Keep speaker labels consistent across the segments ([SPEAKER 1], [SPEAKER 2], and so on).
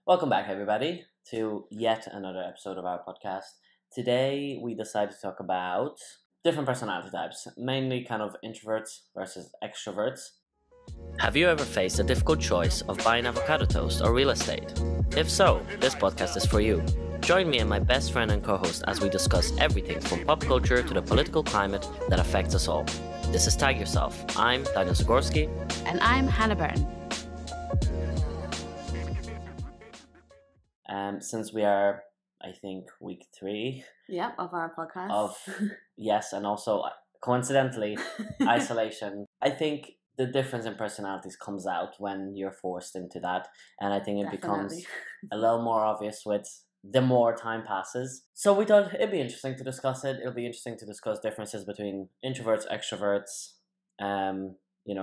[SPEAKER 1] Welcome back, everybody, to yet another episode of our podcast. Today, we decided to talk about different personality types, mainly kind of introverts versus extroverts. Have you ever faced a difficult choice of buying avocado toast or real estate? If so, this podcast is for you. Join me and my best friend and co-host as we discuss everything from pop culture to the political climate that affects us all. This is Tag Yourself. I'm Daniel Sikorsky.
[SPEAKER 2] And I'm Hannah Byrne.
[SPEAKER 1] Since we are, I think, week 3
[SPEAKER 2] of our podcast.
[SPEAKER 1] Yes, and also coincidentally, isolation. I think the difference in personalities comes out when you're forced into that, and I think it becomes a little more obvious with the more time passes. So we thought it'd be interesting to discuss it. It'll be interesting to discuss differences between introverts, extroverts,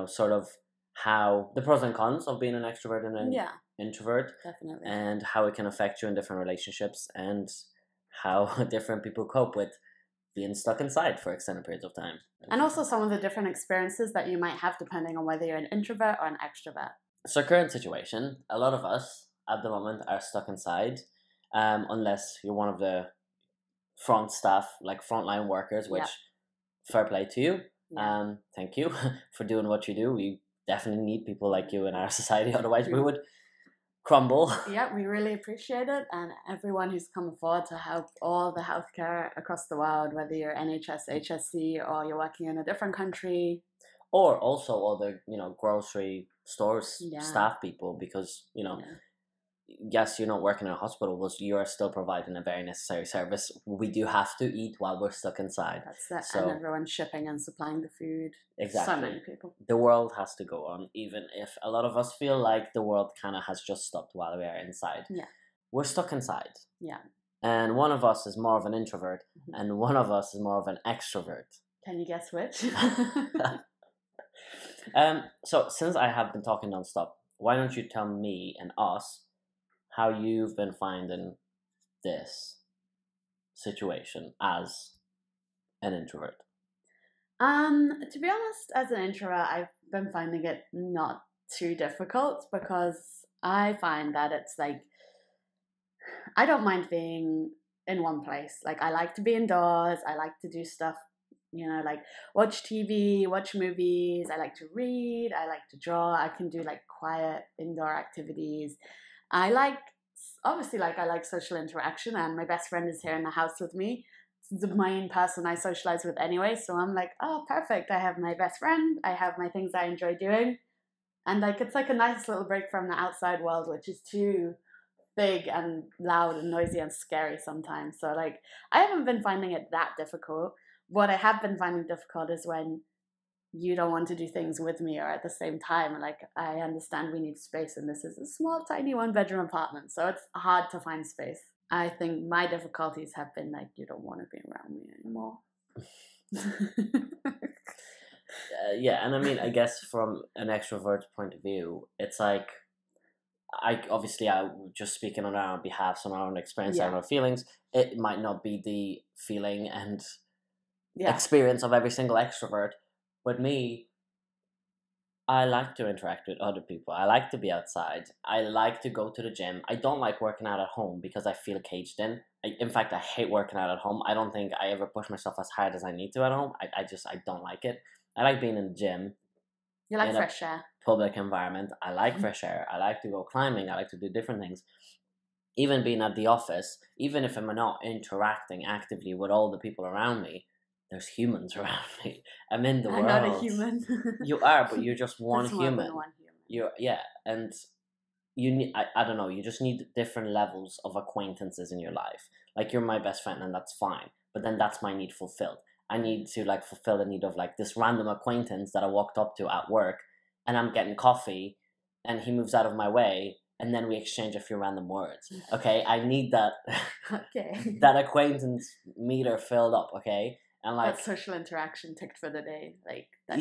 [SPEAKER 1] sort of how the pros and cons of being an extrovert and an introvert,
[SPEAKER 2] definitely,
[SPEAKER 1] and how it can affect you in different relationships, and how different people cope with being stuck inside for extended periods of time.
[SPEAKER 2] And also some of the different experiences that you might have depending on whether you're an introvert or an extrovert.
[SPEAKER 1] So current situation, a lot of us at the moment are stuck inside, unless you're one of the front staff, like frontline workers, which fair play to you. Thank you for doing what you do. We definitely need people like you in our society, otherwise we would crumble.
[SPEAKER 2] Yeah, we really appreciate it, and everyone who's come forward to help all the healthcare across the world, whether you're NHS, HSC, or you're working in a different country.
[SPEAKER 1] Or also all the, grocery stores staff people, because, yes, you're not working in a hospital, but you are still providing a very necessary service. We do have to eat while we're stuck inside.
[SPEAKER 2] That's it. So, and everyone's shipping and supplying the food.
[SPEAKER 1] Exactly.
[SPEAKER 2] So many people.
[SPEAKER 1] The world has to go on, even if a lot of us feel like the world kind of has just stopped while we are inside.
[SPEAKER 2] Yeah. We're
[SPEAKER 1] stuck inside.
[SPEAKER 2] Yeah.
[SPEAKER 1] And one of us is more of an introvert, and one of us is more of an extrovert.
[SPEAKER 2] Can you guess which?
[SPEAKER 1] So since I have been talking nonstop, why don't you tell me and us how you've been finding this situation as an introvert?
[SPEAKER 2] To be honest, as an introvert, I've been finding it not too difficult, because I find that it's like, I don't mind being in one place. Like, I like to be indoors. I like to do stuff, like watch TV, watch movies. I like to read. I like to draw. I can do like quiet indoor activities. I like social interaction, and my best friend is here in the house with me. It's the main person I socialize with anyway, so I'm like, oh, perfect. I have my best friend. I have my things I enjoy doing. And like, it's like a nice little break from the outside world, which is too big and loud and noisy and scary sometimes. So like, I haven't been finding it that difficult. What I have been finding difficult is when you don't want to do things with me or at the same time. Like, I understand we need space, and this is a small, tiny 1-bedroom apartment, so it's hard to find space. I think my difficulties have been like, you don't want to be around me anymore.
[SPEAKER 1] Yeah, and I mean, I guess from an extrovert point of view, it's like, I just speaking on our behalf, on our own experience and our feelings, it might not be the feeling and experience of every single extrovert. But me, I like to interact with other people. I like to be outside. I like to go to the gym. I don't like working out at home because I feel caged in. In fact, I hate working out at home. I don't think I ever push myself as hard as I need to at home. I don't like it. I like being in the gym.
[SPEAKER 2] You like fresh air.
[SPEAKER 1] Public environment. I like fresh air. I like to go climbing. I like to do different things. Even being at the office, even if I'm not interacting actively with all the people around me, there's humans around me. I'm in the world.
[SPEAKER 2] I'm not a human.
[SPEAKER 1] You are, but you're just one
[SPEAKER 2] That's
[SPEAKER 1] human.
[SPEAKER 2] More than one human.
[SPEAKER 1] And you need, I don't know, you just need different levels of acquaintances in your life. Like, you're my best friend, and that's fine. But then that's my need fulfilled. I need to like fulfill the need of like this random acquaintance that I walked up to at work, and I'm getting coffee, and he moves out of my way, and then we exchange a few random words. Okay, I need that.
[SPEAKER 2] Okay.
[SPEAKER 1] That acquaintance meter filled up. Okay. And like,
[SPEAKER 2] that social interaction ticked for the day, like that.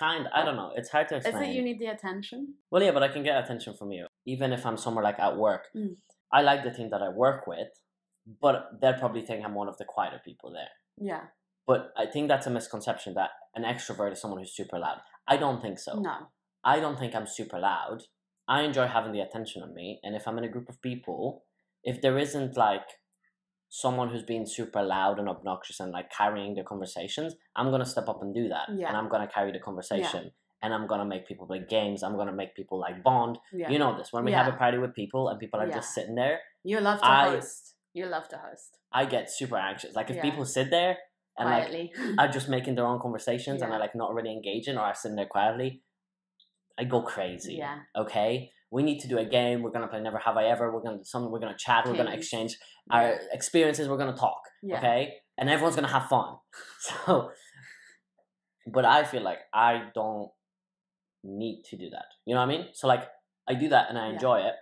[SPEAKER 1] I don't know. It's hard to explain.
[SPEAKER 2] Is it you need the attention?
[SPEAKER 1] Well, yeah, but I can get attention from you, even if I'm somewhere like at work. I like the team that I work with, but they'll probably think I'm one of the quieter people there.
[SPEAKER 2] Yeah.
[SPEAKER 1] But I think that's a misconception that an extrovert is someone who's super loud. I don't think so.
[SPEAKER 2] No.
[SPEAKER 1] I don't think I'm super loud. I enjoy having the attention on me, and if I'm in a group of people, if there isn't like someone who's being super loud and obnoxious and like carrying the conversations, I'm gonna step up and do that,
[SPEAKER 2] Yeah.
[SPEAKER 1] and I'm gonna carry the conversation, and I'm gonna make people play games. I'm gonna make people like bond.
[SPEAKER 2] Yeah.
[SPEAKER 1] You know this when we have a party with people and people are just sitting there.
[SPEAKER 2] You love to host. You love to host.
[SPEAKER 1] I get super anxious. Like if people sit there and quietly, like are just making their own conversations and are like not really engaging or are sitting there quietly, I go crazy.
[SPEAKER 2] Yeah.
[SPEAKER 1] Okay. We need to do a game. We're gonna play Never Have I Ever. We're gonna do something. We're gonna chat. We're gonna exchange our experiences. We're gonna talk. Yeah. Okay. And everyone's gonna have fun. So, but I feel like I don't need to do that. You know what I mean? So like I do that and I enjoy it,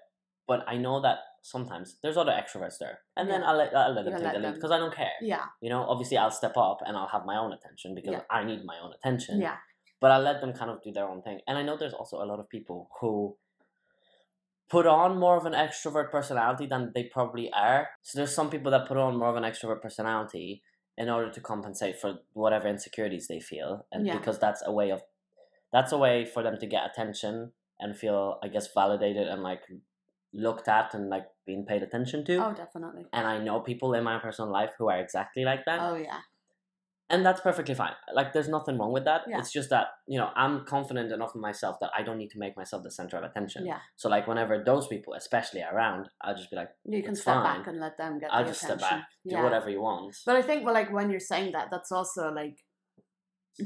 [SPEAKER 1] but I know that sometimes there's other extroverts there, and then I'll let them take the lead because I don't care.
[SPEAKER 2] Yeah.
[SPEAKER 1] You know, obviously I'll step up and I'll have my own attention because I need my own attention.
[SPEAKER 2] Yeah.
[SPEAKER 1] But I'll let them kind of do their own thing. And I know there's also a lot of people who put on more of an extrovert personality than they probably are. So there's some people that put on more of an extrovert personality in order to compensate for whatever insecurities they feel, and because that's a way for them to get attention and feel, I guess, validated and like looked at and like being paid attention to.
[SPEAKER 2] Oh, definitely.
[SPEAKER 1] And I know people in my personal life who are exactly like that.
[SPEAKER 2] Oh, yeah.
[SPEAKER 1] And that's perfectly fine. Like, there's nothing wrong with that.
[SPEAKER 2] Yeah.
[SPEAKER 1] It's just that, you know, I'm confident enough in myself that I don't need to make myself the center of attention.
[SPEAKER 2] Yeah.
[SPEAKER 1] So, like, whenever those people, especially are around, I'll just be like,
[SPEAKER 2] you can step back and let them get the attention. I'll just step back,
[SPEAKER 1] do whatever you want.
[SPEAKER 2] But I think, well, like, when you're saying that, that's also, like,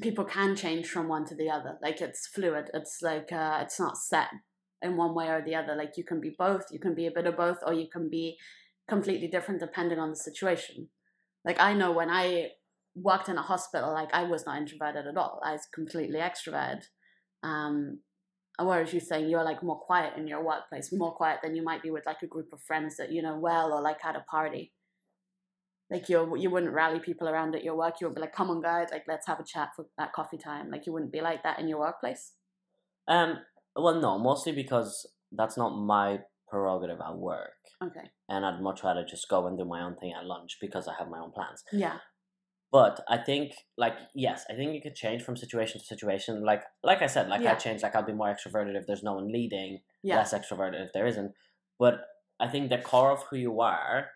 [SPEAKER 2] people can change from one to the other. Like, it's fluid. It's like, it's not set in one way or the other. Like, you can be both. You can be a bit of both, or you can be completely different depending on the situation. Like, I know when I worked in a hospital, like I was not introverted at all. I was completely extroverted. Whereas you're saying you're like more quiet in your workplace, more quiet than you might be with like a group of friends that you know well, or like at a party. Like you wouldn't rally people around at your work. You would be like, "Come on, guys, like let's have a chat at coffee time." Like you wouldn't be like that in your workplace.
[SPEAKER 1] Well, no, mostly because that's not my prerogative at work.
[SPEAKER 2] Okay.
[SPEAKER 1] And I'd much rather just go and do my own thing at lunch because I have my own plans.
[SPEAKER 2] Yeah.
[SPEAKER 1] But I think, like, yes, I think it could change from situation to situation. Like I said, like I change, like I'll be more extroverted if there's no one leading, less extroverted if there isn't. But I think the core of who you are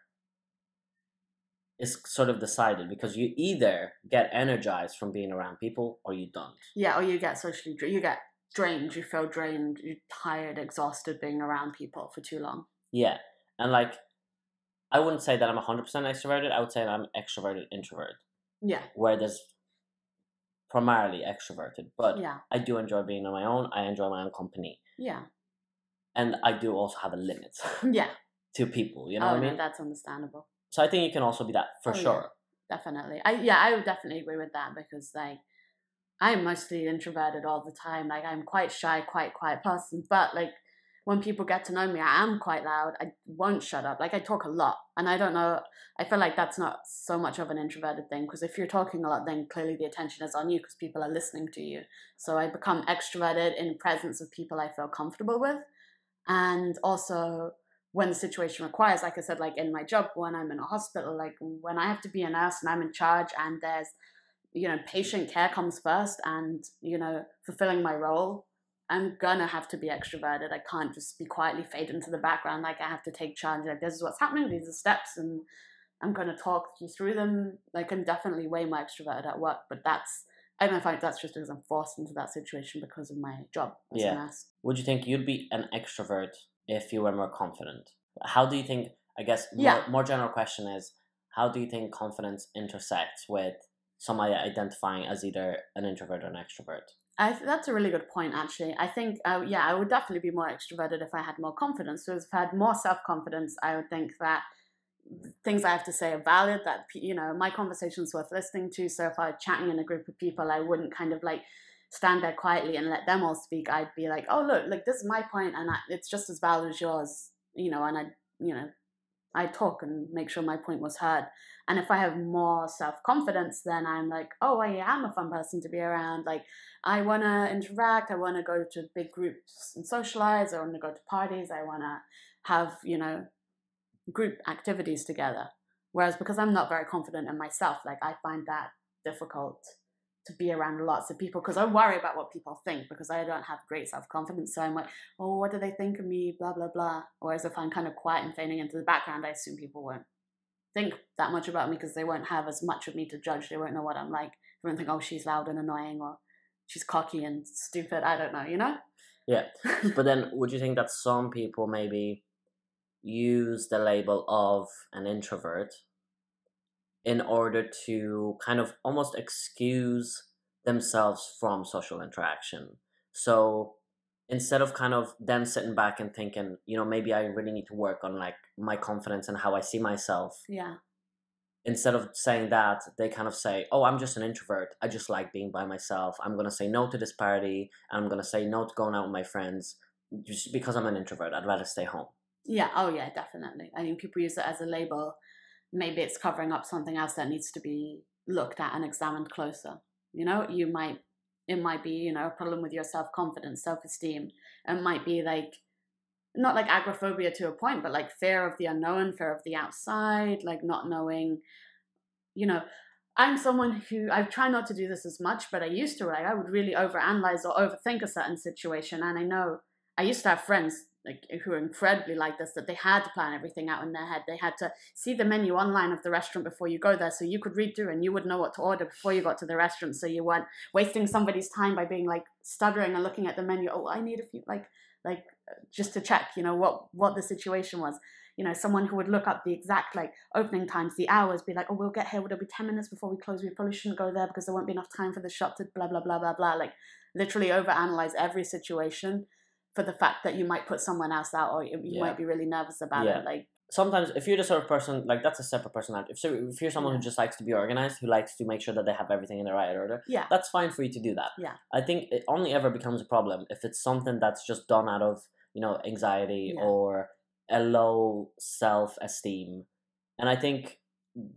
[SPEAKER 1] is sort of decided because you either get energized from being around people or you don't. Yeah,
[SPEAKER 2] or you get you get drained, you feel drained, you're tired, exhausted being around people for too long.
[SPEAKER 1] Yeah, and like, I wouldn't say that I'm 100% extroverted, I would say I'm extroverted introvert.
[SPEAKER 2] Yeah.
[SPEAKER 1] Where there's primarily extroverted. But I do enjoy being on my own. I enjoy my own company.
[SPEAKER 2] Yeah.
[SPEAKER 1] And I do also have a limit.
[SPEAKER 2] Yeah.
[SPEAKER 1] To people, you know what I mean?
[SPEAKER 2] That's understandable.
[SPEAKER 1] So I think you can also be that for sure.
[SPEAKER 2] Yeah, definitely. I would definitely agree with that because like I'm mostly introverted all the time. Like I'm quite shy, quite quiet person. But like when people get to know me, I am quite loud. I won't shut up. Like I talk a lot. And I don't know, I feel like that's not so much of an introverted thing because if you're talking a lot, then clearly the attention is on you because people are listening to you. So I become extroverted in presence of people I feel comfortable with. And also when the situation requires, like I said, like in my job, when I'm in a hospital, like when I have to be a nurse and I'm in charge and there's, you know, patient care comes first and, you know, fulfilling my role, I'm gonna have to be extroverted. I can't just be quietly fade into the background. Like I have to take charge. Like this is what's happening. These are steps, and I'm gonna talk you through them. Like I'm definitely way more extroverted at work, but I don't know if that's just because I'm forced into that situation because of my job as a nurse.
[SPEAKER 1] Would you think you'd be an extrovert if you were more confident? How do you think? I guess more general question is, how do you think confidence intersects with somebody identifying as either an introvert or an extrovert?
[SPEAKER 2] That's a really good point, actually. I think, I would definitely be more extroverted if I had more confidence. So if I had more self-confidence, I would think that things I have to say are valid, that, you know, my conversation's worth listening to. So if I was chatting in a group of people, I wouldn't kind of like stand there quietly and let them all speak. I'd be like, oh, look, like this is my point and it's just as valid as yours, you know, and I talk and make sure my point was heard. And if I have more self-confidence, then I'm like, oh, I am a fun person to be around. Like, I want to interact. I want to go to big groups and socialize. I want to go to parties. I want to have, you know, group activities together. Whereas because I'm not very confident in myself, like I find that difficult to be around lots of people because I worry about what people think because I don't have great self-confidence. So I'm like, oh, what do they think of me? Blah, blah, blah. Whereas if I'm kind of quiet and fading into the background, I assume people won't think that much about me because they won't have as much of me to judge. They won't know what I'm like. They won't think, oh, she's loud and annoying or she's cocky and stupid. I don't know, you know?
[SPEAKER 1] Yeah. But then would you think that some people maybe use the label of an introvert in order to kind of almost excuse themselves from social interaction? So instead of kind of them sitting back and thinking, maybe I really need to work on like my confidence and how I see myself.
[SPEAKER 2] Yeah.
[SPEAKER 1] Instead of saying that, they kind of say, oh, I'm just an introvert. I just like being by myself. I'm going to say no to this party. I'm going to say no to going out with my friends just because I'm an introvert. I'd rather stay home.
[SPEAKER 2] Yeah. Oh, yeah, definitely. I mean, people use it as a label. Maybe it's covering up something else that needs to be looked at and examined closer. It might be, a problem with your self-confidence, self-esteem. It might be like, not like agoraphobia to a point, but like fear of the unknown, fear of the outside, like not knowing, I'm someone who, I try not to do this as much, but I used to, I would really overanalyze or overthink a certain situation. And I know I used to have friends like who are incredibly like this, that they had to plan everything out in their head. They had to see the menu online of the restaurant before you go there, so you could read through and you would know what to order before you got to the restaurant, so you weren't wasting somebody's time by being like stuttering and looking at the menu. Oh, I need a few like just to check, what the situation was. Someone who would look up the exact like opening times, the hours, be like, oh, we'll get here, it'll be 10 minutes before we close, we probably shouldn't go there because there won't be enough time for the shop to blah blah blah blah blah. Like literally overanalyze every situation for the fact that you might put someone else out, or you might be really nervous about it. Like
[SPEAKER 1] sometimes if you're the sort of person, like that's a separate personality. If you're someone who just likes to be organized, who likes to make sure that they have everything in the right order, that's fine for you to do that.
[SPEAKER 2] Yeah.
[SPEAKER 1] I think it only ever becomes a problem if it's something that's just done out of, anxiety or a low self-esteem. And I think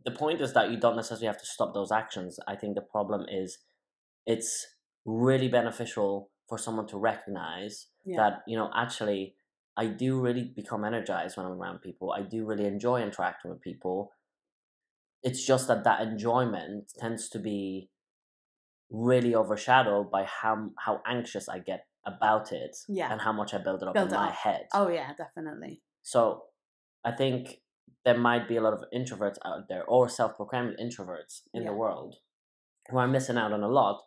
[SPEAKER 1] the point is that you don't necessarily have to stop those actions. I think the problem is it's really beneficial for someone to recognize that, actually, I do really become energized when I'm around people. I do really enjoy interacting with people. It's just that enjoyment tends to be really overshadowed by how anxious I get about it and how much I build it up in my head.
[SPEAKER 2] Oh, yeah, definitely.
[SPEAKER 1] So I think there might be a lot of introverts out there, or self-proclaimed introverts in the world, who are missing out on a lot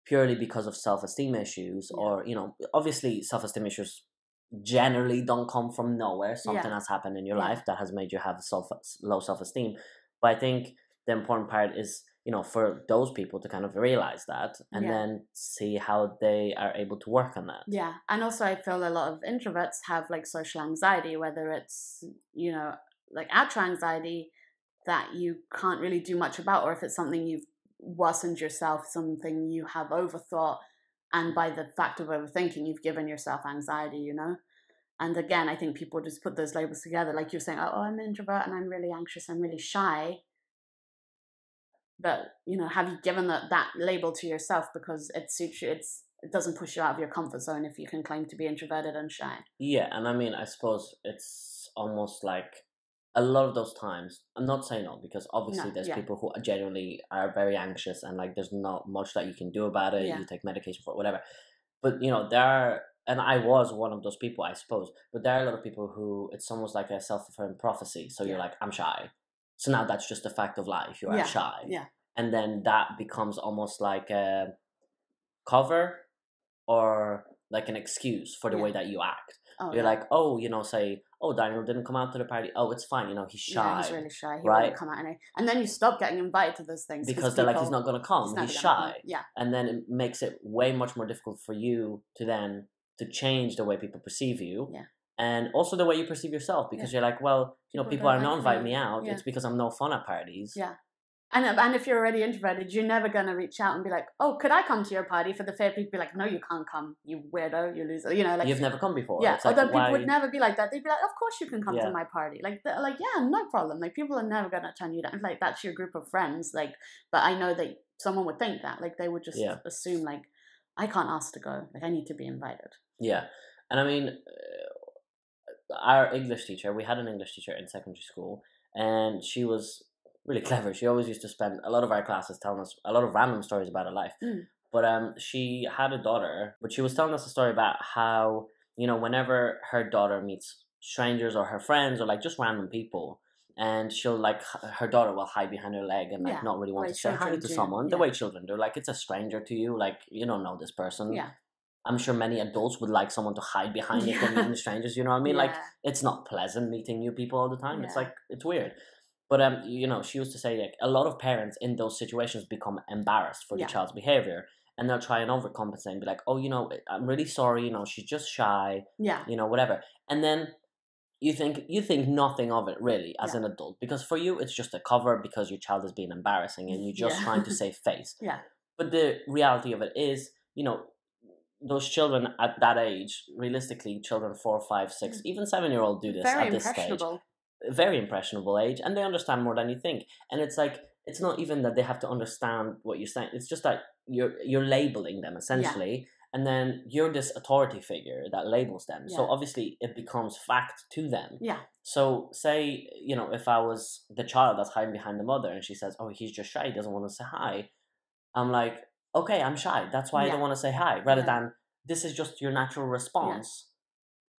[SPEAKER 1] purely because of self-esteem issues, or, obviously self-esteem issues generally don't come from nowhere. Something has happened in your life that has made you have low self-esteem. But I think the important part is, for those people to kind of realize that and then see how they are able to work on that.
[SPEAKER 2] Yeah. And also I feel a lot of introverts have like social anxiety, whether it's, like actual anxiety that you can't really do much about, or if it's something you've worsened yourself, something you have overthought, and by the fact of overthinking, you've given yourself anxiety, And again, I think people just put those labels together, like you're saying, oh, I'm an introvert and I'm really anxious, I'm really shy. But, have you given that label to yourself because it suits you? It doesn't push you out of your comfort zone if you can claim to be introverted and shy.
[SPEAKER 1] Yeah, and I mean, I suppose it's almost like a lot of those times, I'm not saying no, because obviously there's people who genuinely are very anxious and like there's not much that you can do about it. You take medication for it, whatever. But, there are, and I was one of those people, I suppose, but there are a lot of people who it's almost like a self-fulfilling prophecy. So you're like, I'm shy. So now that's just a fact of life. You are shy.
[SPEAKER 2] Yeah.
[SPEAKER 1] And then that becomes almost like a cover or like an excuse for the way that you act.
[SPEAKER 2] Oh,
[SPEAKER 1] you're like, oh, say, oh, Daniel didn't come out to the party. Oh, it's fine. He's shy.
[SPEAKER 2] Yeah, he's really shy. He won't come out anyway. And then you stop getting invited to those things.
[SPEAKER 1] Because they're like, he's not going to come. He's shy.
[SPEAKER 2] Yeah.
[SPEAKER 1] And then it makes it way much more difficult for you to change the way people perceive you.
[SPEAKER 2] Yeah.
[SPEAKER 1] And also the way you perceive yourself. Because you're like, well, people are not inviting me out. It's because I'm no fun at parties.
[SPEAKER 2] Yeah. And if you're already introverted, you're never going to reach out and be like, oh, could I come to your party? For the fair people, be like, no, you can't come, you weirdo, you loser. Like
[SPEAKER 1] you've never come before.
[SPEAKER 2] Yeah,
[SPEAKER 1] it's
[SPEAKER 2] although
[SPEAKER 1] like,
[SPEAKER 2] people would never be like that. They'd be like, of course you can come to my party. Like, yeah, no problem. Like, people are never going to turn you down. Like, that's your group of friends. Like, but I know that someone would think that. Like, they would just assume, like, I can't ask to go. Like, I need to be invited.
[SPEAKER 1] Yeah. And I mean, our English teacher, we had an English teacher in secondary school, and she was really clever. She always used to spend a lot of our classes telling us a lot of random stories about her life. But she had a daughter, but she was telling us a story about how, you know, whenever her daughter meets strangers or her friends or like just random people, and she'll like her daughter will hide behind her leg and like not really want to say hi to someone the way children do. Like, it's a stranger to you, like you don't know this person.
[SPEAKER 2] Yeah.
[SPEAKER 1] I'm sure many adults would like someone to hide behind if they're meeting strangers, you know what I mean? Like, it's not pleasant meeting new people all the time. It's like, it's weird. But you know, she used to say like a lot of parents in those situations become embarrassed for the child's behavior, and they'll try and overcompensate and be like, oh, you know, I'm really sorry, you know, she's just shy, you know, whatever. And then you think nothing of it really as an adult, because for you it's just a cover because your child is being embarrassing and you're just trying to save face. But the reality of it is, you know, those children at that age, realistically, children 4, 5, 6, even 7-year-old do this at this stage. Very impressionable age, and they understand more than you think. And it's like, it's not even that they have to understand what you're saying. It's just that you're labeling them essentially, and then you're this authority figure that labels them. So obviously it becomes fact to them. So say, you know, if I was the child that's hiding behind the mother and she says, oh, he's just shy, he doesn't want to say hi, I'm like, okay, I'm shy, that's why I don't want to say hi, rather than this is just your natural response.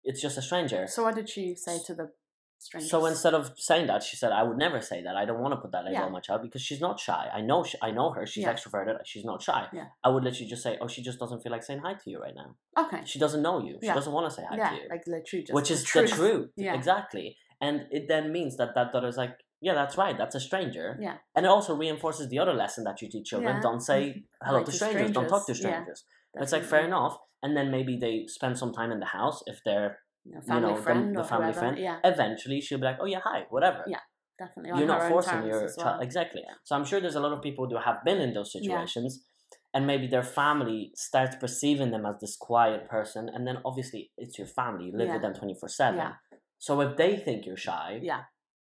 [SPEAKER 1] It's just a stranger.
[SPEAKER 2] So what did she say to the stranger?
[SPEAKER 1] So instead of saying that, she said, I would never say that. I don't want to put that label on my child because she's not shy. I know her. She's extroverted. She's not shy. I would literally just say, oh, she just doesn't feel like saying hi to you right now.
[SPEAKER 2] Okay.
[SPEAKER 1] She doesn't know you. She doesn't want to say hi to you.
[SPEAKER 2] Like literally just
[SPEAKER 1] which is the truth. Exactly. And it then means that daughter's like, yeah, that's right. That's a stranger. And it also reinforces the other lesson that you teach children. Don't say hello to strangers. Don't talk to strangers. It's like, fair enough. And then maybe they spend some time in the house if they're,
[SPEAKER 2] family friend
[SPEAKER 1] the family friend. Eventually she'll be like, oh yeah, hi, whatever.
[SPEAKER 2] Definitely.
[SPEAKER 1] You're not forcing your child. Exactly. So I'm sure there's a lot of people who have been in those situations, and maybe their family starts perceiving them as this quiet person, and then obviously it's your family. You live with them 24/7. So if they think you're shy,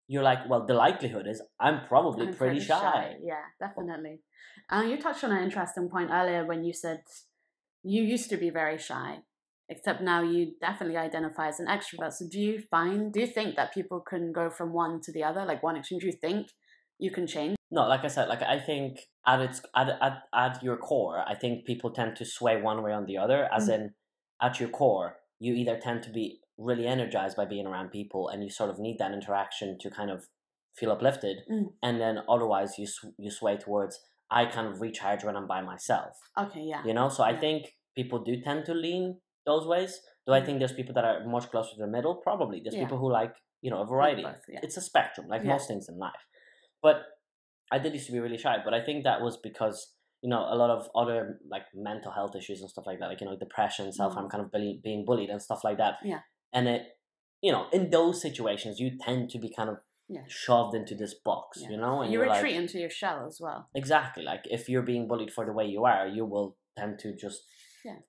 [SPEAKER 1] you're like, well, the likelihood is I'm probably pretty shy.
[SPEAKER 2] Yeah, definitely. You touched on an interesting point earlier when you said you used to be very shy, except now you definitely identify as an extrovert. So do you think that people can go from one to the other, like one extreme? Do you think you can change?
[SPEAKER 1] No, like I said, like I think at your core, I think people tend to sway one way or the other, as in at your core, you either tend to be really energized by being around people and you sort of need that interaction to kind of feel uplifted, and then otherwise you sway towards, I kind of recharge when I'm by myself.
[SPEAKER 2] Okay, yeah.
[SPEAKER 1] You know, so I think people do tend to lean those ways. Do I think there's people that are much closer to the middle? Probably. There's people who like, you know, a variety.
[SPEAKER 2] Both,
[SPEAKER 1] It's a spectrum, like most things in life. But I did used to be really shy, but I think that was because, you know, a lot of other like mental health issues and stuff like that, like, you know, depression, self-harm, kind of being bullied and stuff like that. And it, you know, in those situations, you tend to be kind of shoved into this box, you know? And
[SPEAKER 2] you retreat
[SPEAKER 1] like,
[SPEAKER 2] into your shell as well.
[SPEAKER 1] Exactly. Like, if you're being bullied for the way you are, you will tend to just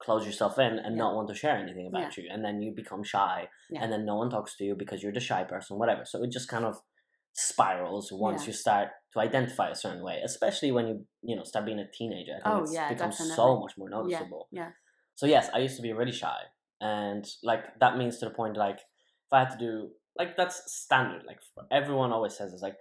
[SPEAKER 1] close yourself in and not want to share anything about you. And then you become shy, and then no one talks to you because you're the shy person, whatever. So it just kind of spirals once you start to identify a certain way, especially when you know, start being a teenager. I think it becomes so much more noticeable. So yes, I used to be really shy. And like, that means to the point, like, if I had to do, like, that's standard. Like, everyone always says it's like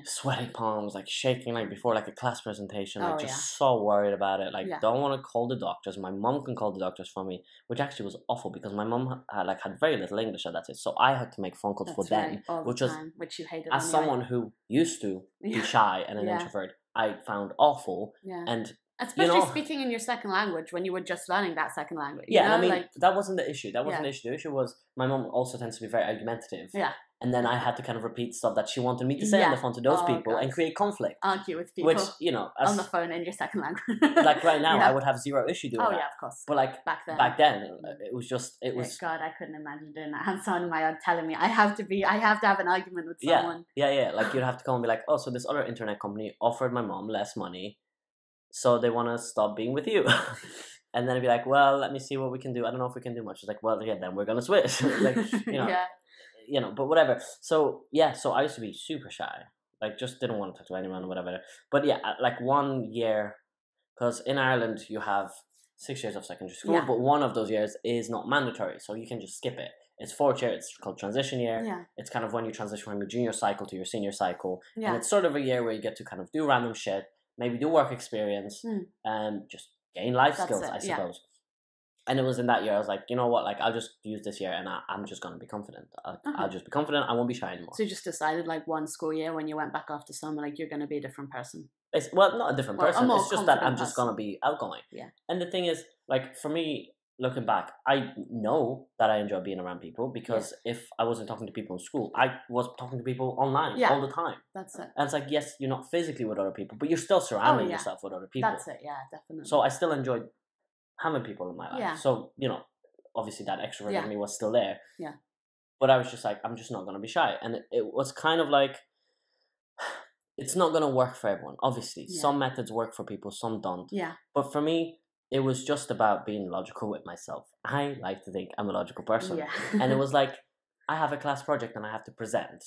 [SPEAKER 1] sweaty palms, like shaking, like before like a class presentation, like just so worried about it. Like, don't want to call the doctors. My mom can call the doctors for me, which actually was awful because my mom had very little English at that time, so I had to make phone calls for them, which
[SPEAKER 2] you hated.
[SPEAKER 1] As someone who used to be shy and an introvert, I found awful. And
[SPEAKER 2] especially speaking in your second language when you were just learning that second language.
[SPEAKER 1] Yeah, you know? I mean, like, that wasn't the issue. That wasn't the issue. The issue was my mom also tends to be very argumentative. And then I had to kind of repeat stuff that she wanted me to say on the phone to those people and create conflict.
[SPEAKER 2] Argue with people.
[SPEAKER 1] Which, you know,
[SPEAKER 2] on the phone in your second language.
[SPEAKER 1] Like right now, I would have zero issue doing that.
[SPEAKER 2] Oh, yeah, of course.
[SPEAKER 1] But like back then, it was.
[SPEAKER 2] God, I couldn't imagine doing that. And someone on my own telling me I have to have an argument with someone.
[SPEAKER 1] Yeah. Like, you'd have to call and be like, oh, so this other internet company offered my mom less money, so they want to stop being with you. And then I'd be like, well, let me see what we can do. I don't know if we can do much. It's like, well, yeah, then we're going to switch. Like, you know. You know, but whatever. So so I used to be super shy, like, just didn't want to talk to anyone or whatever. But yeah, like 1 year, because in Ireland you have 6 years of secondary school, but one of those years is not mandatory, so you can just skip it. It's fourth year. It's called transition year.
[SPEAKER 2] Yeah.
[SPEAKER 1] It's kind of when you transition from your junior cycle to your senior cycle.
[SPEAKER 2] Yeah.
[SPEAKER 1] And it's sort of a year where you get to kind of do random shit, maybe do work experience, and just gain life skills, I suppose. And it was in that year I was like, you know what, like I'll just use this year and I'm just going to be confident. I'll just be confident. I won't be shy anymore.
[SPEAKER 2] So you just decided like one school year when you went back after summer, like you're going to be a different person.
[SPEAKER 1] Well, not a different person. It's just that I'm just going to be outgoing.
[SPEAKER 2] Yeah.
[SPEAKER 1] And the thing is, like for me, looking back, I know that I enjoy being around people because if I wasn't talking to people in school, I was talking to people online all the time.
[SPEAKER 2] That's it.
[SPEAKER 1] And it's like, yes, you're not physically with other people, but you're still surrounding yourself with other people.
[SPEAKER 2] That's it, yeah, definitely.
[SPEAKER 1] So I still enjoyed having people in my life.
[SPEAKER 2] Yeah.
[SPEAKER 1] So, you know, obviously that extrovert in me was still there.
[SPEAKER 2] Yeah.
[SPEAKER 1] But I was just like, I'm just not going to be shy. And it was kind of like, it's not going to work for everyone. Obviously, some methods work for people, some don't.
[SPEAKER 2] Yeah.
[SPEAKER 1] But for me, it was just about being logical with myself. I like to think I'm a logical person.
[SPEAKER 2] Yeah.
[SPEAKER 1] And it was like, I have a class project and I have to present.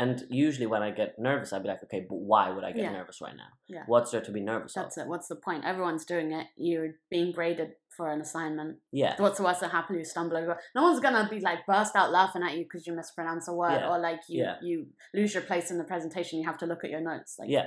[SPEAKER 1] And usually when I get nervous, I'd be like, okay, but why would I get nervous right now?
[SPEAKER 2] Yeah.
[SPEAKER 1] What's there to be nervous
[SPEAKER 2] That's
[SPEAKER 1] of?
[SPEAKER 2] it. What's the point? Everyone's doing it. You're being graded for an assignment.
[SPEAKER 1] Yeah.
[SPEAKER 2] What's the worst that happens? You stumble over. No one's going to be like burst out laughing at you because you mispronounce a word or like you lose your place in the presentation. You have to look at your notes. Like,
[SPEAKER 1] yeah.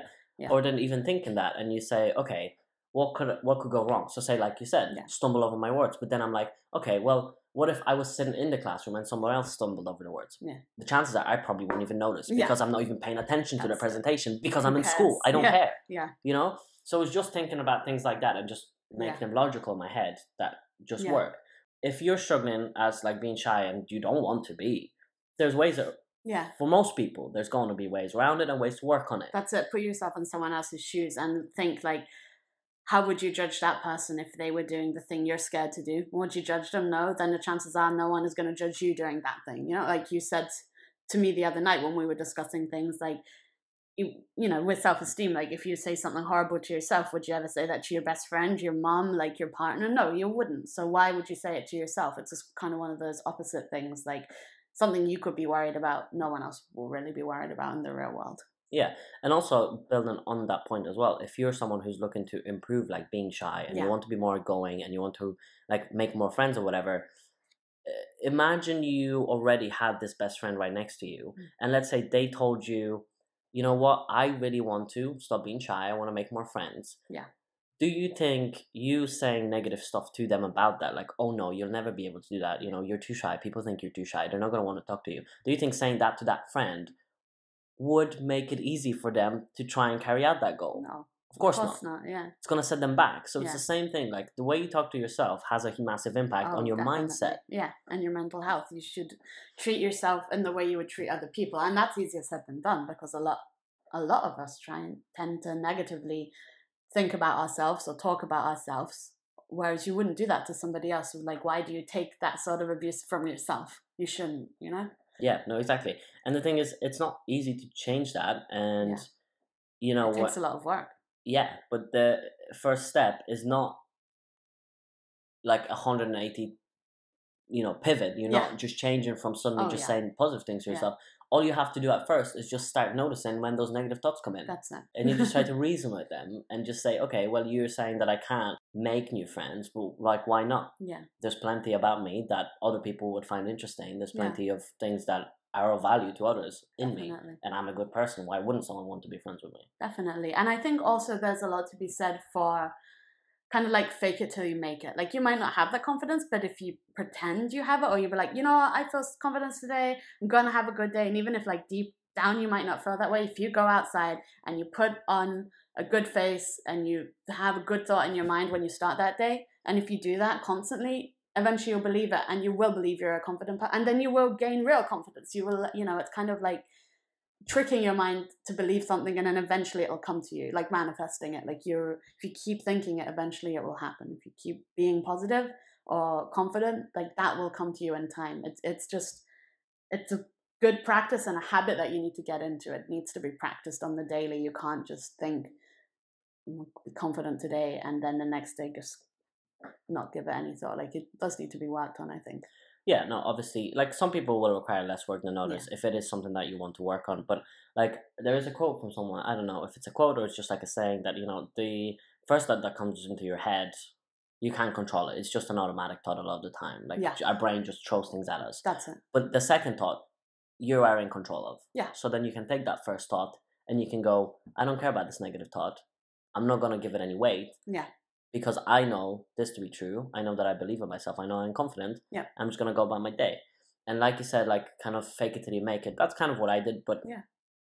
[SPEAKER 1] Or then even thinking that and you say, okay, what could go wrong? So say, like you said, stumble over my words. But then I'm like, okay, well, what if I was sitting in the classroom and someone else stumbled over the words? Yeah. The chances are I probably wouldn't even notice because I'm not even paying attention to the presentation because I'm in school. I don't care.
[SPEAKER 2] Yeah.
[SPEAKER 1] You know? So it's just thinking about things like that and just making them logical in my head that just work. If you're struggling as like being shy and you don't want to be, there's ways that for most people, there's going to be ways around it and ways to work on it.
[SPEAKER 2] That's it. Put yourself in someone else's shoes and think like, how would you judge that person if they were doing the thing you're scared to do? Would you judge them? No. Then the chances are no one is going to judge you doing that thing. You know, like you said to me the other night when we were discussing things like, you know, with self-esteem, like if you say something horrible to yourself, would you ever say that to your best friend, your mom, like your partner? No, you wouldn't. So why would you say it to yourself? It's just kind of one of those opposite things, like something you could be worried about, no one else will really be worried about in the real world.
[SPEAKER 1] Yeah, and also building on that point as well, if you're someone who's looking to improve, like being shy, and you want to be more outgoing, and you want to like make more friends or whatever, imagine you already had this best friend right next to you, and let's say they told you, you know what, I really want to stop being shy, I want to make more friends.
[SPEAKER 2] Yeah.
[SPEAKER 1] Do you think you saying negative stuff to them about that, like, oh no, you'll never be able to do that, you know, you're too shy, people think you're too shy, they're not going to want to talk to you. Do you think saying that to that friend would make it easy for them to try and carry out that goal?
[SPEAKER 2] No.
[SPEAKER 1] Of course
[SPEAKER 2] not. Yeah.
[SPEAKER 1] It's going to set them back. So it's the same thing. Like the way you talk to yourself has a massive impact on your mindset.
[SPEAKER 2] Yeah, and your mental health. You should treat yourself in the way you would treat other people. And that's easier said than done because a lot of us tend to negatively think about ourselves or talk about ourselves. Whereas you wouldn't do that to somebody else. Like, why do you take that sort of abuse from yourself? You shouldn't, you know?
[SPEAKER 1] Yeah, no, exactly. And the thing is, it's not easy to change that. And, you know,
[SPEAKER 2] it takes a lot of work.
[SPEAKER 1] Yeah, but the first step is not like 180, you know, pivot. You're not just changing from suddenly just saying positive things to yourself. All you have to do at first is just start noticing when those negative thoughts come in.
[SPEAKER 2] That's it.
[SPEAKER 1] And you just try to reason with them and just say, okay, well, you're saying that I can't make new friends, but like, why not?
[SPEAKER 2] Yeah.
[SPEAKER 1] There's plenty about me that other people would find interesting. There's plenty of things that are of value to others in me. And I'm a good person. Why wouldn't someone want to be friends with me?
[SPEAKER 2] Definitely. And I think also there's a lot to be said for kind of like fake it till you make it. Like you might not have that confidence, but if you pretend you have it, or you be like, you know what, I feel confidence today, I'm gonna have a good day. And even if like deep down you might not feel that way, if you go outside and you put on a good face and you have a good thought in your mind when you start that day, and if you do that constantly, eventually you'll believe it, and you will believe you're a confident person, and then you will gain real confidence. You will, you know, it's kind of like tricking your mind to believe something, and then eventually it'll come to you, like manifesting it. Like if you keep thinking it, eventually it will happen. If you keep being positive or confident, like that will come to you in time. It's a good practice and a habit that you need to get into. It needs to be practiced on the daily. You can't just think, be confident today, and then the next day just not give it any thought. Like it does need to be worked on, I think.
[SPEAKER 1] Yeah, no, obviously, like some people will require less work than others if it is something that you want to work on. But like there is a quote from someone, I don't know if it's a quote or it's just like a saying that, you know, the first thought that comes into your head you can't control it. It's just an automatic thought a lot of the time. Like
[SPEAKER 2] Yeah.
[SPEAKER 1] our brain just throws things at us.
[SPEAKER 2] That's it.
[SPEAKER 1] But the second thought, you are in control of.
[SPEAKER 2] Yeah.
[SPEAKER 1] So then you can take that first thought and you can go, I don't care about this negative thought. I'm not going to give it any weight.
[SPEAKER 2] Yeah.
[SPEAKER 1] Because I know this to be true. I know that I believe in myself. I know I'm confident.
[SPEAKER 2] Yeah.
[SPEAKER 1] I'm just going to go about my day. And like you said, like kind of fake it till you make it. That's kind of what I did. But
[SPEAKER 2] yeah.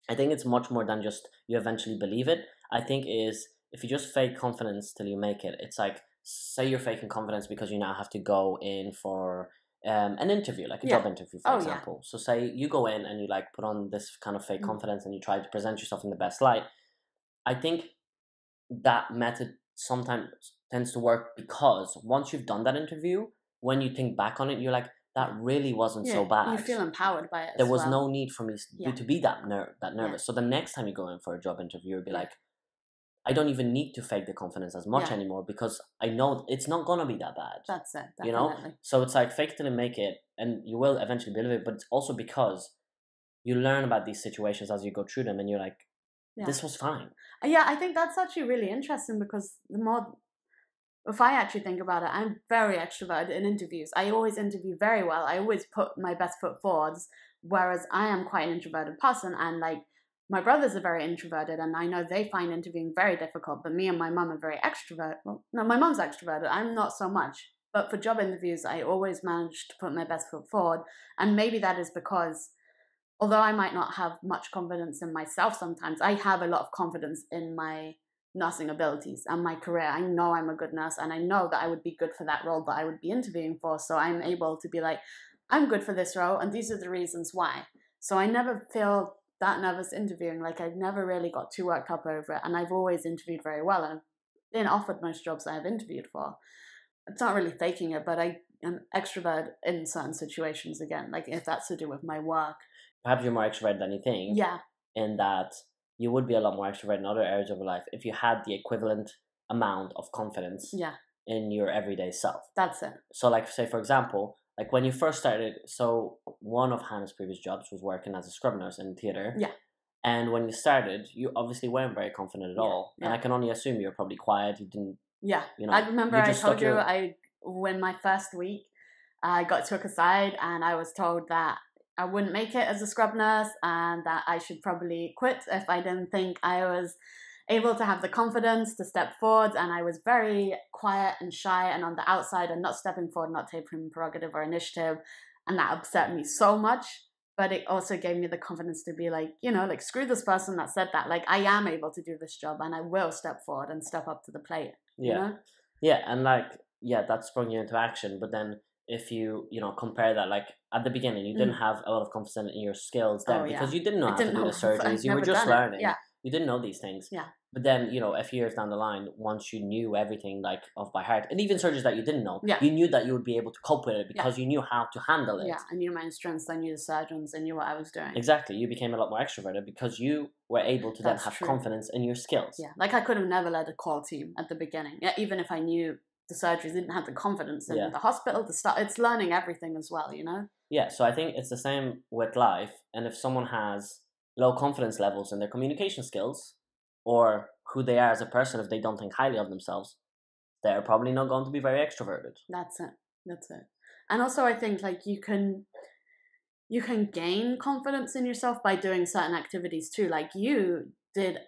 [SPEAKER 1] I think it's much more than just you eventually believe it. I think is if you just fake confidence till you make it, it's like, say you're faking confidence because you now have to go in for an interview, like a job interview, for example. So say you go in and you like put on this kind of fake confidence and you try to present yourself in the best light. I think that method sometimes tends to work because once you've done that interview, when you think back on it, you're like, that really wasn't so bad.
[SPEAKER 2] You feel empowered by it.
[SPEAKER 1] There was no need for me to be that nervous. So the next time you go in for a job interview, you'll be like, I don't even need to fake the confidence as much anymore because I know it's not gonna be that bad.
[SPEAKER 2] That's it. Definitely.
[SPEAKER 1] You know? So it's like fake it till you make it, and you will eventually believe it, but it's also because you learn about these situations as you go through them and you're like, this was fine.
[SPEAKER 2] Yeah, I think that's actually really interesting because if I actually think about it, I'm very extroverted in interviews. I always interview very well. I always put my best foot forwards, whereas I am quite an introverted person. And like my brothers are very introverted, and I know they find interviewing very difficult. But me and my mum are very extroverted. Well, no, my mum's extroverted. I'm not so much. But for job interviews, I always manage to put my best foot forward. And maybe that is because, although I might not have much confidence in myself sometimes, I have a lot of confidence in my nursing abilities and my career. I know I'm a good nurse and I know that I would be good for that role that I would be interviewing for. So I'm able to be like, I'm good for this role and these are the reasons why. So I never feel that nervous interviewing. Like I've never really got too worked up over it. And I've always interviewed very well and been offered most jobs that I've interviewed for. It's not really faking it, but I am extrovert in certain situations again, like if that's to do with my work.
[SPEAKER 1] Perhaps you're more extroverted than you think.
[SPEAKER 2] Yeah.
[SPEAKER 1] In that you would be a lot more extroverted in other areas of your life if you had the equivalent amount of confidence in your everyday self.
[SPEAKER 2] That's it.
[SPEAKER 1] So like say for example, like when you first started, so one of Hannah's previous jobs was working as a scrub nurse in theatre.
[SPEAKER 2] Yeah.
[SPEAKER 1] And when you started, you obviously weren't very confident at all. And I can only assume you were probably quiet. You didn't.
[SPEAKER 2] Yeah.
[SPEAKER 1] You know,
[SPEAKER 2] I remember I told you when my first week, I got took aside and I was told that I wouldn't make it as a scrub nurse and that I should probably quit if I didn't think I was able to have the confidence to step forward. And I was very quiet and shy and on the outside and not stepping forward, not taking prerogative or initiative. And that upset me so much. But it also gave me the confidence to be like, you know, like screw this person that said that. Like I am able to do this job and I will step forward and step up to the plate.
[SPEAKER 1] Yeah.
[SPEAKER 2] You know?
[SPEAKER 1] Yeah. And like, that sprung you into action. But then if you compare that, like at the beginning, you didn't have a lot of confidence in your skills then because you didn't know how to do the surgeries. You were just learning.
[SPEAKER 2] Yeah.
[SPEAKER 1] You didn't know these things.
[SPEAKER 2] Yeah.
[SPEAKER 1] But then, a few years down the line, once you knew everything like off by heart, and even surgeries that you didn't know, you knew that you would be able to cope with it because you knew how to handle it.
[SPEAKER 2] Yeah, I knew my strengths, I knew the surgeons, I knew what I was doing.
[SPEAKER 1] Exactly. You became a lot more extroverted because you were able to then have confidence in your skills.
[SPEAKER 2] Yeah, like I could have never led a call team at the beginning. Yeah, even if I knew the surgeries, didn't have the confidence in the hospital to start. It's learning everything as well, you know?
[SPEAKER 1] Yeah, so I think it's the same with life. And if someone has low confidence levels in their communication skills or who they are as a person, if they don't think highly of themselves, they're probably not going to be very extroverted.
[SPEAKER 2] That's it. And also I think like you can gain confidence in yourself by doing certain activities too. Like you did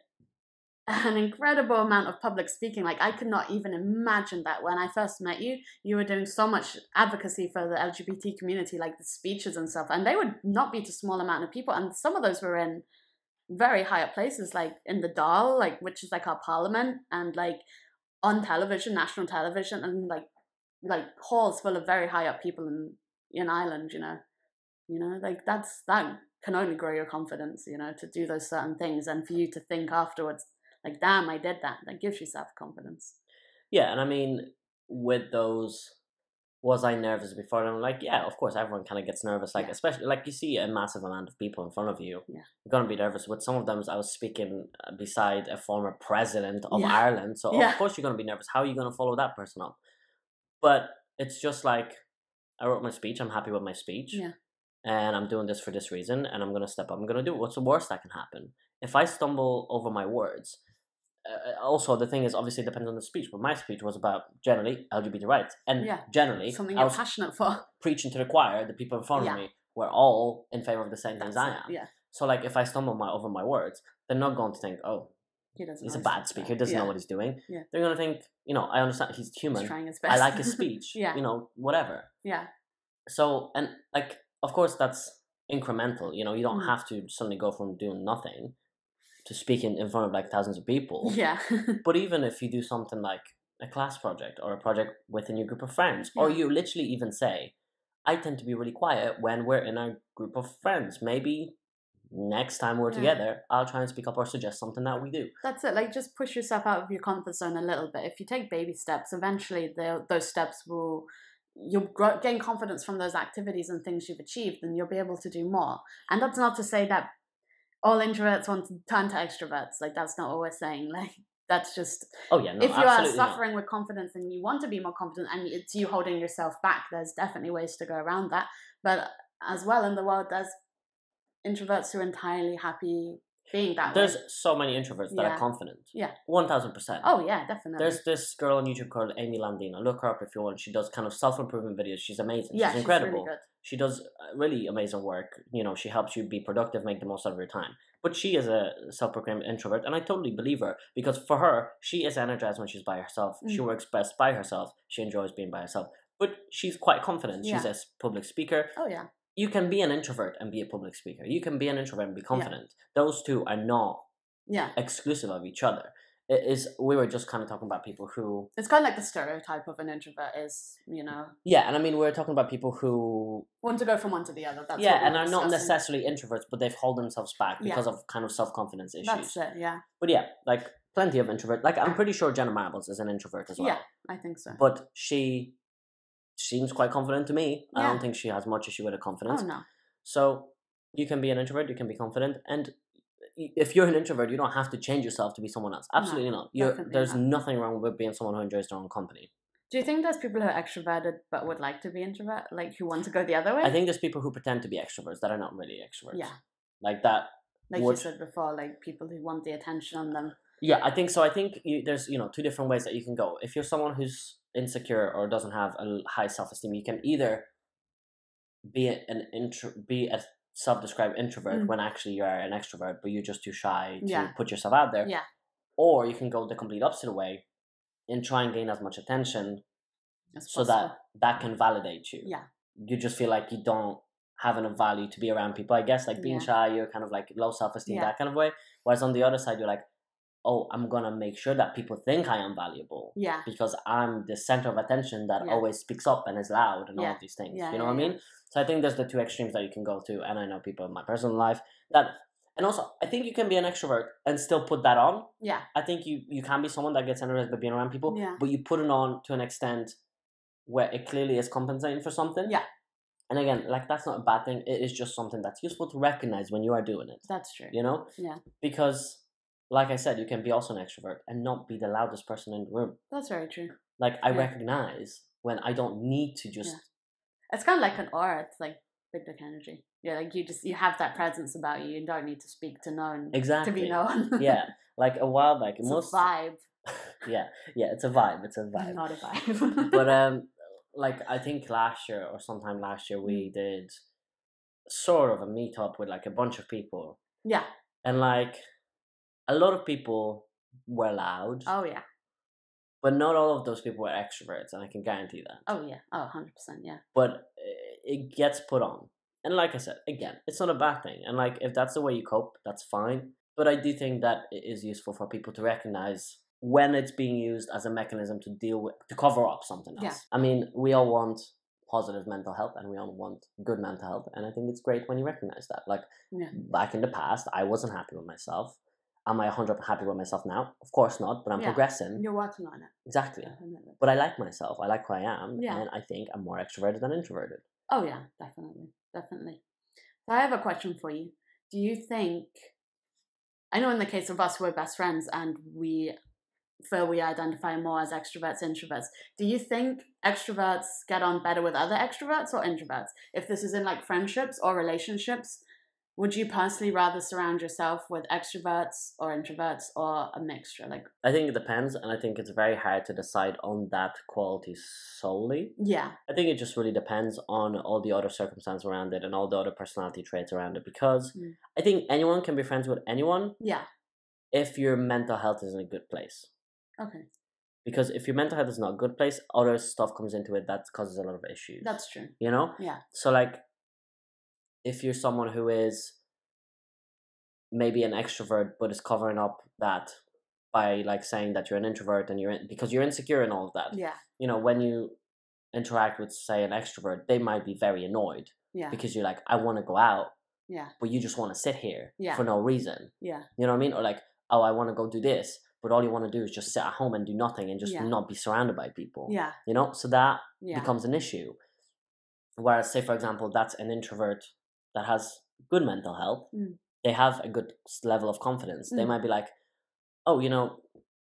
[SPEAKER 2] an incredible amount of public speaking. Like I could not even imagine that when I first met you. You were doing so much advocacy for the LGBT community, like the speeches and stuff, and they would not be to small amount of people, and some of those were in very high up places, like in the Dáil, like which is like our parliament, and like on television, national television, and like halls full of very high up people in Ireland, you know, like that can only grow your confidence, you know, to do those certain things, and for you to think afterwards, like, damn, I did that. That gives you self-confidence.
[SPEAKER 1] Yeah, and I mean, with those, was I nervous before? And I'm like, yeah, of course, everyone kind of gets nervous. Like, especially, like, you see a massive amount of people in front of you.
[SPEAKER 2] Yeah.
[SPEAKER 1] You're going to be nervous. With some of them, I was speaking beside a former president of Ireland. So, of course, you're going to be nervous. How are you going to follow that person up? But it's just like, I wrote my speech. I'm happy with my speech.
[SPEAKER 2] Yeah.
[SPEAKER 1] And I'm doing this for this reason. And I'm going to step up. I'm going to do it. What's the worst that can happen? If I stumble over my words, also the thing is, obviously it depends on the speech, but my speech was about generally LGBT rights, and
[SPEAKER 2] Yeah.
[SPEAKER 1] generally
[SPEAKER 2] Something
[SPEAKER 1] I
[SPEAKER 2] you're
[SPEAKER 1] was
[SPEAKER 2] passionate for.
[SPEAKER 1] preaching to the choir. The people in front
[SPEAKER 2] Yeah.
[SPEAKER 1] of me were all in favor of the same things
[SPEAKER 2] That's
[SPEAKER 1] I
[SPEAKER 2] it,
[SPEAKER 1] am.
[SPEAKER 2] yeah.
[SPEAKER 1] So like if I stumble over my words, they're not going to think, oh,
[SPEAKER 2] He doesn't
[SPEAKER 1] he's
[SPEAKER 2] know
[SPEAKER 1] a
[SPEAKER 2] what
[SPEAKER 1] bad
[SPEAKER 2] talking
[SPEAKER 1] speaker,
[SPEAKER 2] about.
[SPEAKER 1] doesn't know
[SPEAKER 2] Yeah.
[SPEAKER 1] what he's doing.
[SPEAKER 2] Yeah.
[SPEAKER 1] They're going to think, you know, I understand he's human.
[SPEAKER 2] He's trying his
[SPEAKER 1] I
[SPEAKER 2] best.
[SPEAKER 1] like his speech.
[SPEAKER 2] Yeah.
[SPEAKER 1] You know, whatever.
[SPEAKER 2] Yeah.
[SPEAKER 1] So, and like, of course, that's incremental. You know, you don't
[SPEAKER 2] Mm.
[SPEAKER 1] have to suddenly go from doing nothing to speaking in front of like thousands of people.
[SPEAKER 2] Yeah.
[SPEAKER 1] But even if you do something like a class project or a project within your group of friends, or
[SPEAKER 2] Yeah.
[SPEAKER 1] you literally even say, I tend to be really quiet when we're in a group of friends. Maybe next time we're
[SPEAKER 2] Yeah.
[SPEAKER 1] together, I'll try and speak up or suggest something that we do.
[SPEAKER 2] That's it. Like, just push yourself out of your comfort zone a little bit. If you take baby steps, eventually those steps will, you'll gain confidence from those activities and things you've achieved, and you'll be able to do more. And that's not to say that all introverts want to turn to extroverts. Like, that's not what we're saying. Like, that's just,
[SPEAKER 1] Oh yeah, no,
[SPEAKER 2] if you are
[SPEAKER 1] absolutely not.
[SPEAKER 2] suffering with confidence and you want to be more confident and it's you holding yourself back, there's definitely ways to go around that. But as well, in the world, there's introverts who are entirely happy being that
[SPEAKER 1] There's
[SPEAKER 2] way.
[SPEAKER 1] so many introverts that
[SPEAKER 2] Yeah.
[SPEAKER 1] are confident.
[SPEAKER 2] Yeah.
[SPEAKER 1] 1000%.
[SPEAKER 2] Oh yeah, definitely.
[SPEAKER 1] There's this girl on YouTube called Amy Landina. Look her up if you want. She does kind of self-improvement videos. She's amazing.
[SPEAKER 2] Yeah,
[SPEAKER 1] she's
[SPEAKER 2] she's
[SPEAKER 1] incredible.
[SPEAKER 2] really good.
[SPEAKER 1] She does really amazing work. You know, she helps you be productive, make the most out of your time. But she is a self-proclaimed introvert, and I totally believe her, because for her, she is energized when she's by herself. She
[SPEAKER 2] Mm.
[SPEAKER 1] works best by herself. She enjoys being by herself. But she's quite confident. She's
[SPEAKER 2] Yeah.
[SPEAKER 1] a public speaker.
[SPEAKER 2] Oh yeah.
[SPEAKER 1] You can be an introvert and be a public speaker. You can be an introvert and be confident. Those two are not
[SPEAKER 2] Yeah.
[SPEAKER 1] exclusive of each other. It is, we were just kind of talking about people who,
[SPEAKER 2] It's kind of like the stereotype of an introvert is, you know,
[SPEAKER 1] yeah, and I mean, we're talking about people who,
[SPEAKER 2] want to go from one to the other. That's
[SPEAKER 1] yeah,
[SPEAKER 2] what we
[SPEAKER 1] and
[SPEAKER 2] were
[SPEAKER 1] are not
[SPEAKER 2] discussing.
[SPEAKER 1] necessarily introverts, but they've held themselves back
[SPEAKER 2] Yeah.
[SPEAKER 1] because of kind of self-confidence issues.
[SPEAKER 2] That's it. Yeah.
[SPEAKER 1] But yeah, like plenty of introverts. Like I'm pretty sure Jenna Marbles is an introvert as well.
[SPEAKER 2] Yeah, I think so.
[SPEAKER 1] But she seems quite confident to me. I
[SPEAKER 2] Yeah.
[SPEAKER 1] don't think she has much issue with her confidence.
[SPEAKER 2] Oh no.
[SPEAKER 1] So you can be an introvert, you can be confident, and if you're an introvert, you don't have to change yourself to be someone else. Absolutely not.
[SPEAKER 2] definitely
[SPEAKER 1] There's
[SPEAKER 2] not.
[SPEAKER 1] nothing wrong with being someone who enjoys their own company.
[SPEAKER 2] Do you think there's people who are extroverted but would like to be introvert, like who want to go the other way?
[SPEAKER 1] I think there's people who pretend to be extroverts that are not really extroverts.
[SPEAKER 2] Yeah.
[SPEAKER 1] Like that.
[SPEAKER 2] Like
[SPEAKER 1] would-
[SPEAKER 2] you said before, like people who want the attention on them.
[SPEAKER 1] Yeah, I think so. I think there's two different ways that you can go. If you're someone who's insecure or doesn't have a high self-esteem, you can either be a self-described introvert
[SPEAKER 2] Mm.
[SPEAKER 1] when actually you are an extrovert, but you're just too shy to
[SPEAKER 2] Yeah.
[SPEAKER 1] put yourself out there.
[SPEAKER 2] Yeah.
[SPEAKER 1] Or you can go the complete opposite way and try and gain as much attention
[SPEAKER 2] As
[SPEAKER 1] so
[SPEAKER 2] possible.
[SPEAKER 1] that can validate you.
[SPEAKER 2] Yeah.
[SPEAKER 1] You just feel like you don't have enough value to be around people. I guess like being
[SPEAKER 2] Yeah.
[SPEAKER 1] shy, you're kind of like low self-esteem,
[SPEAKER 2] Yeah.
[SPEAKER 1] that kind of way. Whereas on the other side, you're like, oh, I'm gonna make sure that people think I am valuable
[SPEAKER 2] Yeah.
[SPEAKER 1] because I'm the center of attention that
[SPEAKER 2] Yeah.
[SPEAKER 1] always speaks up and is loud and all
[SPEAKER 2] Yeah.
[SPEAKER 1] of these things.
[SPEAKER 2] Yeah,
[SPEAKER 1] You know
[SPEAKER 2] yeah,
[SPEAKER 1] what I mean? So I think there's the two extremes that you can go to, and I know people in my personal life that, and also I think you can be an extrovert and still put that on.
[SPEAKER 2] Yeah.
[SPEAKER 1] I think you can be someone that gets energized by being around people,
[SPEAKER 2] Yeah.
[SPEAKER 1] but you put it on to an extent where it clearly is compensating for something.
[SPEAKER 2] Yeah.
[SPEAKER 1] And again, like that's not a bad thing. It is just something that's useful to recognize when you are doing it.
[SPEAKER 2] That's true.
[SPEAKER 1] You know?
[SPEAKER 2] Yeah.
[SPEAKER 1] Because, like I said, you can be also an extrovert and not be the loudest person in the room.
[SPEAKER 2] That's very true.
[SPEAKER 1] Like I
[SPEAKER 2] Yeah.
[SPEAKER 1] recognize when I don't need to just.
[SPEAKER 2] Yeah. It's kind of like an aura. It's like big dick energy. Yeah, like you have that presence about you. You don't need to speak to known
[SPEAKER 1] Exactly.
[SPEAKER 2] to be known.
[SPEAKER 1] Yeah, like a while back,
[SPEAKER 2] It's
[SPEAKER 1] most
[SPEAKER 2] a vibe,
[SPEAKER 1] yeah, it's a vibe. It's a vibe.
[SPEAKER 2] not a vibe.
[SPEAKER 1] But like I think last year or sometime last year we did sort of a meetup with like a bunch of people,
[SPEAKER 2] Yeah.
[SPEAKER 1] and like a lot of people were loud,
[SPEAKER 2] Oh yeah.
[SPEAKER 1] but not all of those people were extroverts, and I can guarantee that.
[SPEAKER 2] Oh yeah. Oh, 100%. Yeah.
[SPEAKER 1] But it gets put on, and like I said, again, it's not a bad thing, and like if that's the way you cope, that's fine. But I do think that it is useful for people to recognize when it's being used as a mechanism to deal with, to cover up something else.
[SPEAKER 2] Yeah.
[SPEAKER 1] I mean, we all want positive mental health and we all want good mental health, and I think it's great when you recognize that. Like
[SPEAKER 2] Yeah.
[SPEAKER 1] back in the past, I wasn't happy with myself. Am I 100% happy with myself now? Of course not, but I'm
[SPEAKER 2] Yeah.
[SPEAKER 1] progressing.
[SPEAKER 2] You're working on it.
[SPEAKER 1] Exactly.
[SPEAKER 2] Definitely.
[SPEAKER 1] But I like myself. I like who I am,
[SPEAKER 2] Yeah.
[SPEAKER 1] and I think I'm more extroverted than introverted.
[SPEAKER 2] Oh yeah, definitely, definitely. So I have a question for you. Do you think? I know in the case of us, we're best friends, and we feel we identify more as extroverts, introverts. Do you think extroverts get on better with other extroverts or introverts? If this is in like friendships or relationships, would you personally rather surround yourself with extroverts or introverts or a mixture? Like,
[SPEAKER 1] I think it depends, and I think it's very hard to decide on that quality solely.
[SPEAKER 2] yeah,
[SPEAKER 1] I think it just really depends on all the other circumstances around it and all the other personality traits around it, because I think anyone can be friends with anyone
[SPEAKER 2] yeah,
[SPEAKER 1] if your mental health is in a good place.
[SPEAKER 2] okay,
[SPEAKER 1] Because if your mental health is not a good place, other stuff comes into it that causes a lot of issues.
[SPEAKER 2] that's true.
[SPEAKER 1] You know?
[SPEAKER 2] Yeah,
[SPEAKER 1] So, like, if you're someone who is maybe an extrovert but is covering up that by, like, saying that you're an introvert and because you're insecure and all of that.
[SPEAKER 2] yeah,
[SPEAKER 1] You know, when you interact with, say, an extrovert, they might be very annoyed
[SPEAKER 2] yeah,
[SPEAKER 1] because you're like, I want to go out,
[SPEAKER 2] yeah,
[SPEAKER 1] but you just want to sit here
[SPEAKER 2] Yeah.
[SPEAKER 1] for no reason.
[SPEAKER 2] yeah,
[SPEAKER 1] You know what I mean? Or like, oh, I want to go do this, but all you want to do is just sit at home and do nothing and just
[SPEAKER 2] Yeah.
[SPEAKER 1] not be surrounded by people.
[SPEAKER 2] yeah,
[SPEAKER 1] You know? So that
[SPEAKER 2] yeah,
[SPEAKER 1] becomes an issue. Whereas, say, for example, that's an introvert that has good mental health.
[SPEAKER 2] Mm.
[SPEAKER 1] They have a good level of confidence. They
[SPEAKER 2] Mm.
[SPEAKER 1] might be like, oh, you know,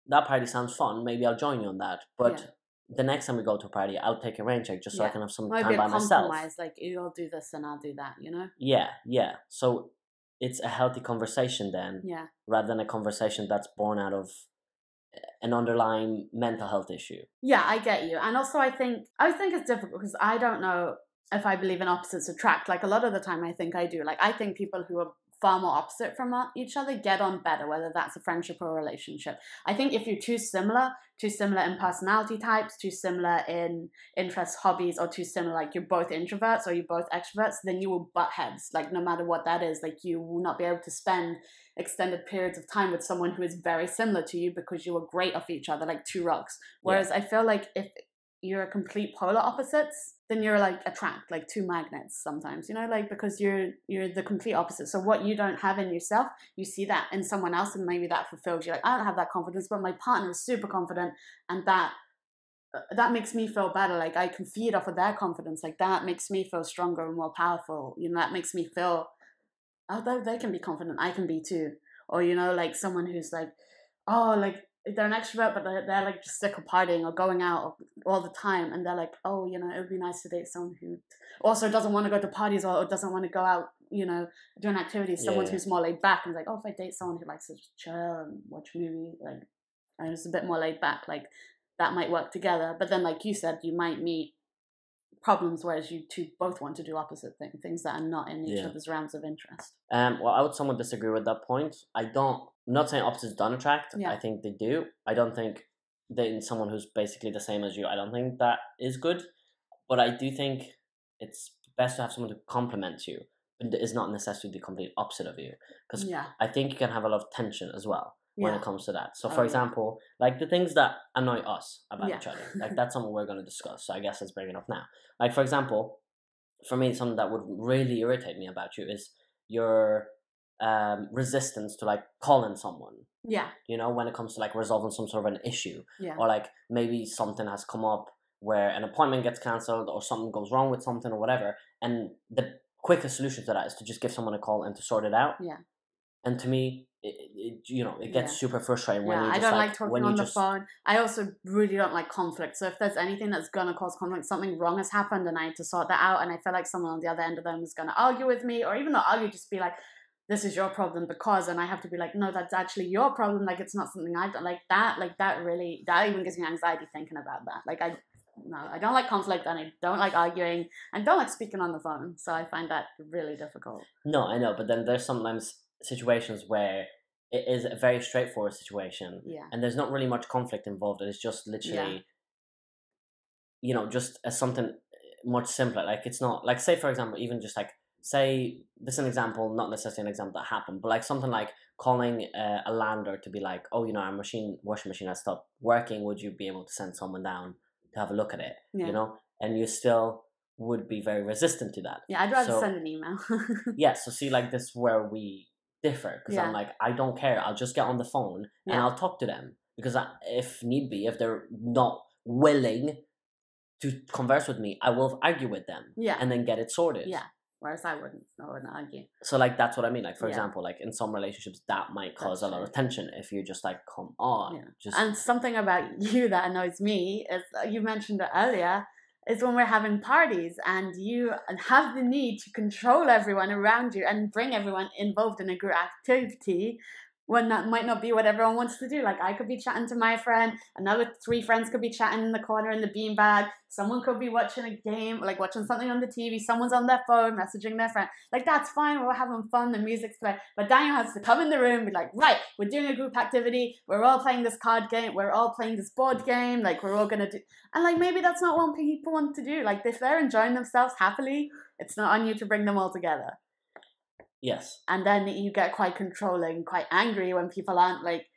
[SPEAKER 1] that party sounds fun. Maybe I'll join you on that. But
[SPEAKER 2] Yeah.
[SPEAKER 1] the next time we go to a party, I'll take a rain check just so I
[SPEAKER 2] Yeah.
[SPEAKER 1] can have some
[SPEAKER 2] Might
[SPEAKER 1] time
[SPEAKER 2] be
[SPEAKER 1] by
[SPEAKER 2] a
[SPEAKER 1] myself.
[SPEAKER 2] compromise, like you'll do this and I'll do that, you know?
[SPEAKER 1] Yeah, yeah. So it's a healthy conversation then,
[SPEAKER 2] Yeah,
[SPEAKER 1] rather than a conversation that's born out of an underlying mental health issue.
[SPEAKER 2] yeah, I get you. And also, I think it's difficult because I don't know if I believe in opposites attract. Like a lot of the time, I think I do. Like I think people who are far more opposite from each other get on better, whether that's a friendship or a relationship. I think if you're too similar in personality types, too similar in interests, hobbies, or too similar, like you're both introverts or you're both extroverts, then you will butt heads. Like no matter what that is, like you will not be able to spend extended periods of time with someone who is very similar to you because you are great off each other, like two rocks. Whereas I feel like if you're complete polar opposites, then you're like attract, like two magnets sometimes, you know, like because you're the complete opposite. So what you don't have in yourself, you see that in someone else and maybe that fulfills you. Like I don't have that confidence, but my partner is super confident and that makes me feel better. Like I can feed off of their confidence. Like that makes me feel stronger and more powerful. You know, that makes me feel, although they can be confident, I can be too. Or, you know, like someone who's like, oh, like they're an extrovert, but they're like just sick of partying or going out all the time. And they're like, oh, you know, it would be nice to date someone who also doesn't want to go to parties or doesn't want to go out, you know, doing activities. Someone who's more laid back and like, oh, if I date someone who likes to just chill and watch a movie, like, and it's a bit more laid back, like that might work together. But then, like you said, you might meet problems whereas you two both want to do opposite things that are not in each other's realms of interest.
[SPEAKER 1] Well, I would somewhat disagree with that point. I'm not saying opposites don't attract.
[SPEAKER 2] Yeah.
[SPEAKER 1] I think they do. I don't think dating someone who's basically the same as you, I don't think that is good. But I do think it's best to have someone who complements you, but is not necessarily the complete opposite of you. Because I think you can have a lot of tension as well when it comes to that. So, for example, like the things that annoy us about each other, like that's something we're going to discuss. So I guess let's bring it up now. Like, for example, for me, something that would really irritate me about you is your resistance to like calling someone.
[SPEAKER 2] Yeah.
[SPEAKER 1] You know, when it comes to like resolving some sort of an issue.
[SPEAKER 2] Yeah.
[SPEAKER 1] Or like maybe something has come up where an appointment gets cancelled or something goes wrong with something or whatever. And the quickest solution to that is to just give someone a call and to sort it out.
[SPEAKER 2] Yeah.
[SPEAKER 1] And to me, it gets super frustrating when you
[SPEAKER 2] I
[SPEAKER 1] just
[SPEAKER 2] don't like talking on the
[SPEAKER 1] just
[SPEAKER 2] phone. I also really don't like conflict. So if there's anything that's gonna cause conflict, something wrong has happened and I had to sort that out, and I feel like someone on the other end of them is gonna argue with me, or even not argue, just be like, this is your problem because, and I have to be like, no, that's actually your problem. Like it's not something I've done. Like that even gives me anxiety thinking about that. Like I don't like conflict and I don't like arguing and don't like speaking on the phone. So I find that really difficult.
[SPEAKER 1] No, I know, but then there's sometimes situations where it is a very straightforward situation and there's not really much conflict involved. It's just literally, you know, just as something much simpler. Like it's not like, say for example, even just like, say this is an example, not necessarily an example that happened, but like something like calling a landlord to be like, oh, you know, our washing machine has stopped working, would you be able to send someone down to have a look at it? You know, and you still would be very resistant to that.
[SPEAKER 2] I'd rather send an email.
[SPEAKER 1] So see, like this is where we differ, because I'm like, I don't care, I'll just get on the phone and I'll talk to them, because if need be, if they're not willing to converse with me, I will argue with them and then get it sorted.
[SPEAKER 2] Whereas I wouldn't argue.
[SPEAKER 1] So like that's what I mean. Like for example, like in some relationships that might cause a lot of tension if you're just like, come on.
[SPEAKER 2] And something about you that annoys me is, you mentioned it earlier, is when we're having parties and you have the need to control everyone around you and bring everyone involved in a group activity when that might not be what everyone wants to do. Like, I could be chatting to my friend, another 3 friends could be chatting in the corner in the beanbag, someone could be watching a game, like watching something on the TV, someone's on their phone messaging their friend. Like, that's fine, we're having fun, the music's playing. But Daniel has to come in the room and be like, right, we're doing a group activity, we're all playing this card game, we're all playing this board game, like, we're all gonna do. And like, maybe that's not what people want to do. Like, if they're enjoying themselves happily, it's not on you to bring them all together.
[SPEAKER 1] Yes.
[SPEAKER 2] And then you get quite controlling, quite angry when people aren't like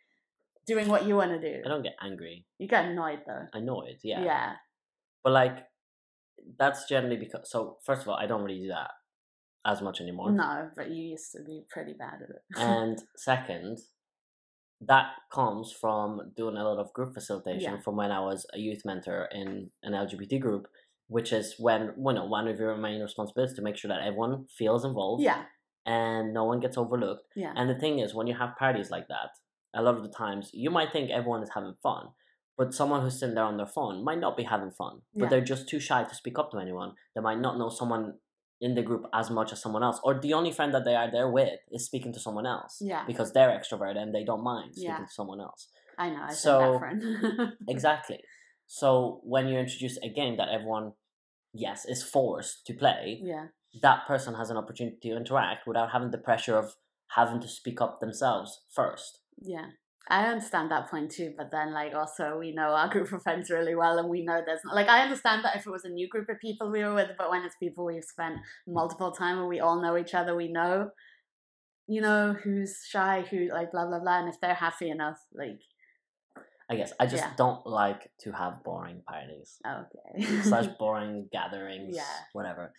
[SPEAKER 2] doing what you want to do.
[SPEAKER 1] I don't get angry.
[SPEAKER 2] You get annoyed though.
[SPEAKER 1] Annoyed, yeah.
[SPEAKER 2] Yeah.
[SPEAKER 1] But like, that's generally because, so first of all, I don't really do that as much anymore.
[SPEAKER 2] No, but you used to be pretty bad at it.
[SPEAKER 1] And second, that comes from doing a lot of group facilitation from when I was a youth mentor in an LGBT group, which is when, one of your main responsibilities to make sure that everyone feels involved.
[SPEAKER 2] Yeah.
[SPEAKER 1] And no one gets overlooked.
[SPEAKER 2] Yeah.
[SPEAKER 1] And the thing is, when you have parties like that, a lot of the times you might think everyone is having fun, but someone who's sitting there on their phone might not be having fun, but they're just too shy to speak up to anyone. They might not know someone in the group as much as someone else, or the only friend that they are there with is speaking to someone else.
[SPEAKER 2] Yeah.
[SPEAKER 1] Because they're extroverted and they don't mind speaking to someone else.
[SPEAKER 2] I know. That friend.
[SPEAKER 1] Exactly. So when you introduce a game that everyone, yes, is forced to play, that person has an opportunity to interact without having the pressure of having to speak up themselves first.
[SPEAKER 2] Yeah. I understand that point too, but then like also we know our group of friends really well, and we know there's like, I understand that if it was a new group of people we were with, but when it's people we've spent multiple time and we all know each other, we know, who's shy, who like blah blah blah, and if they're happy enough, like,
[SPEAKER 1] I guess I just don't like to have boring parties.
[SPEAKER 2] Okay.
[SPEAKER 1] Such boring gatherings. Whatever.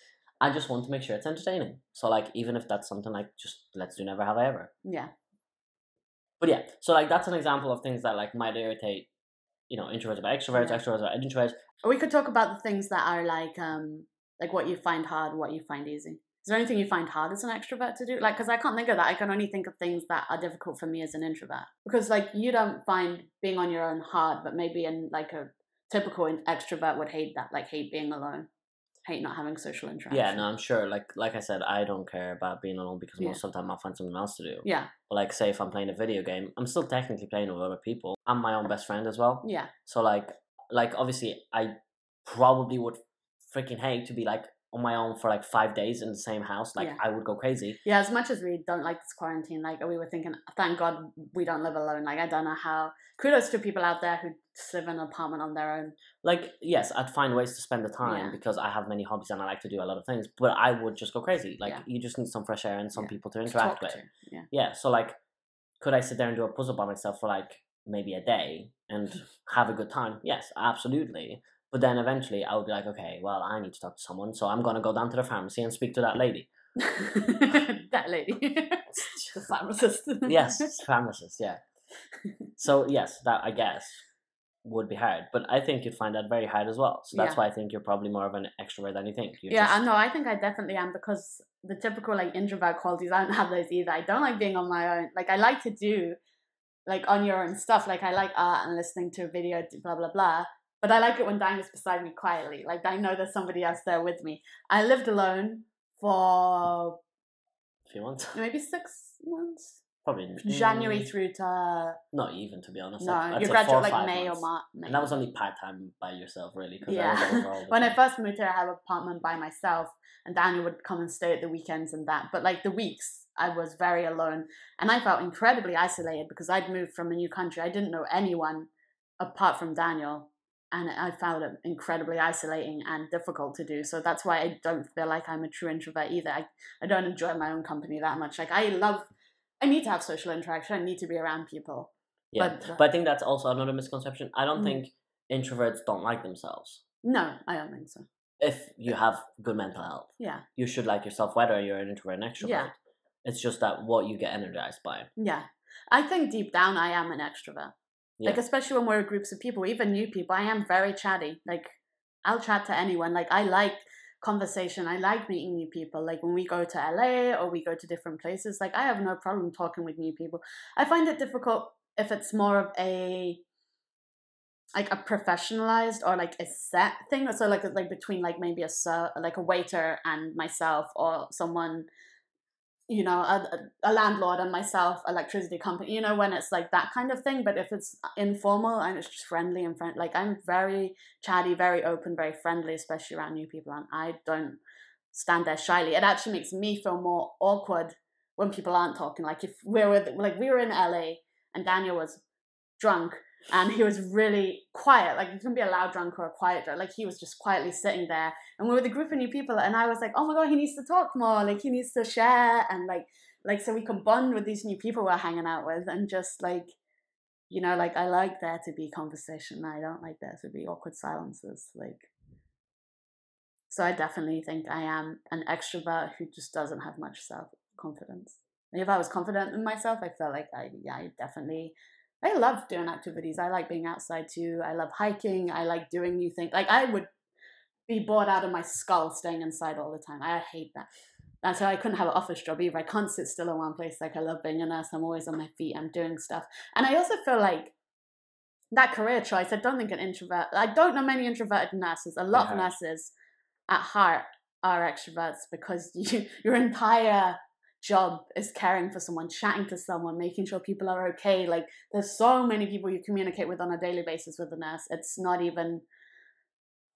[SPEAKER 1] I just want to make sure it's entertaining. So like, even if that's something like just let's do never have I ever.
[SPEAKER 2] Yeah.
[SPEAKER 1] But yeah, so like that's an example of things that like might irritate, introverts about extroverts, extroverts about introverts.
[SPEAKER 2] Or we could talk about the things that are like what you find hard, what you find easy. Is there anything you find hard as an extrovert to do? Like, because I can't think of that. I can only think of things that are difficult for me as an introvert. Because like, you don't find being on your own hard, but maybe in like a typical extrovert would hate that, like hate being alone. Hate not having social interaction.
[SPEAKER 1] Yeah, no, I'm sure. Like I said, I don't care about being alone because most of the time I'll find something else to do.
[SPEAKER 2] Yeah.
[SPEAKER 1] But like, say if I'm playing a video game, I'm still technically playing with other people. I'm my own best friend as well.
[SPEAKER 2] Yeah.
[SPEAKER 1] So like obviously I probably would freaking hate to be like on my own for like 5 days in the same house. Like I would go crazy.
[SPEAKER 2] Yeah, as much as we don't like this quarantine, like we were thinking, thank God we don't live alone. Like I don't know how. Kudos to people out there who just live in an apartment on their own. Like,
[SPEAKER 1] yes, I'd find ways to spend the time because I have many hobbies and I like to do a lot of things, but I would just go crazy. Like you just need some fresh air and some people to interact with. Yeah, so like, could I sit there and do a puzzle by myself for like maybe a day and have a good time? Yes, absolutely. But then eventually I would be like, okay, well, I need to talk to someone, so I'm going to go down to the pharmacy and speak to that lady.
[SPEAKER 2] That lady. The pharmacist.
[SPEAKER 1] Yes, pharmacist, yeah. So, yes, that, I guess, would be hard. But I think you'd find that very hard as well. So that's why I think you're probably more of an extrovert than you think.
[SPEAKER 2] I know. I think I definitely am, because the typical, like, introvert qualities, I don't have those either. I don't like being on my own. Like, I like to do, like, on your own stuff. Like, I like art and listening to a video, blah, blah, blah. But I like it when Daniel's beside me quietly. Like, I know there's somebody else there with me. I lived alone for...
[SPEAKER 1] a few months?
[SPEAKER 2] Maybe 6 months.
[SPEAKER 1] Probably.
[SPEAKER 2] January through to...
[SPEAKER 1] Not even, to be honest.
[SPEAKER 2] No, you graduate like May or March.
[SPEAKER 1] And that was only part-time by yourself, really.
[SPEAKER 2] Yeah. When I first moved here, I had an apartment by myself. And Daniel would come and stay at the weekends and that. But like the weeks, I was very alone. And I felt incredibly isolated because I'd moved from a new country. I didn't know anyone apart from Daniel. And I found it incredibly isolating and difficult to do. So that's why I don't feel like I'm a true introvert either. I don't enjoy my own company that much. Like I need to have social interaction. I need to be around people.
[SPEAKER 1] Yeah, but I think that's also another misconception. I don't think introverts don't like themselves.
[SPEAKER 2] No, I don't think so.
[SPEAKER 1] If you have good mental health.
[SPEAKER 2] Yeah.
[SPEAKER 1] You should like yourself whether you're an introvert or an extrovert.
[SPEAKER 2] Yeah.
[SPEAKER 1] It's just that what you get energized by.
[SPEAKER 2] Yeah. I think deep down I am an extrovert. Yeah. Like, especially when we're groups of people, even new people, I am very chatty. Like, I'll chat to anyone. Like, I like conversation. I like meeting new people. Like, when we go to LA or we go to different places, like, I have no problem talking with new people. I find it difficult if it's more of a like a professionalized or like a set thing. So like between like maybe like a waiter and myself, or someone, you know, a landlord and myself, electricity company, you know, when it's like that kind of thing. But if it's informal and it's just friendly and like I'm very chatty, very open, very friendly, especially around new people, and I don't stand there shyly. It actually makes me feel more awkward when people aren't talking. Like if we were in LA and Daniel was drunk and he was really quiet, like you can be a loud drunk or a quiet drunk, like he was just quietly sitting there, and we were with a group of new people, and I was like, oh my god, he needs to talk more, like he needs to share, and like so we can bond with these new people we're hanging out with, and just like, you know, like I like there to be conversation, I don't like there to be awkward silences, like. So I definitely think I am an extrovert who just doesn't have much self-confidence. If I was confident in myself, I felt like I love doing activities. I like being outside too. I love hiking. I like doing new things. Like I would be bored out of my skull staying inside all the time. I hate that. And so I couldn't have an office job either. I can't sit still in one place. Like I love being a nurse. I'm always on my feet. I'm doing stuff. And I also feel like that career choice, I don't think I don't know many introverted nurses. A lot of nurses at heart are extroverts, because your entire job is caring for someone, chatting to someone, making sure people are okay. Like there's so many people you communicate with on a daily basis with a nurse. It's not even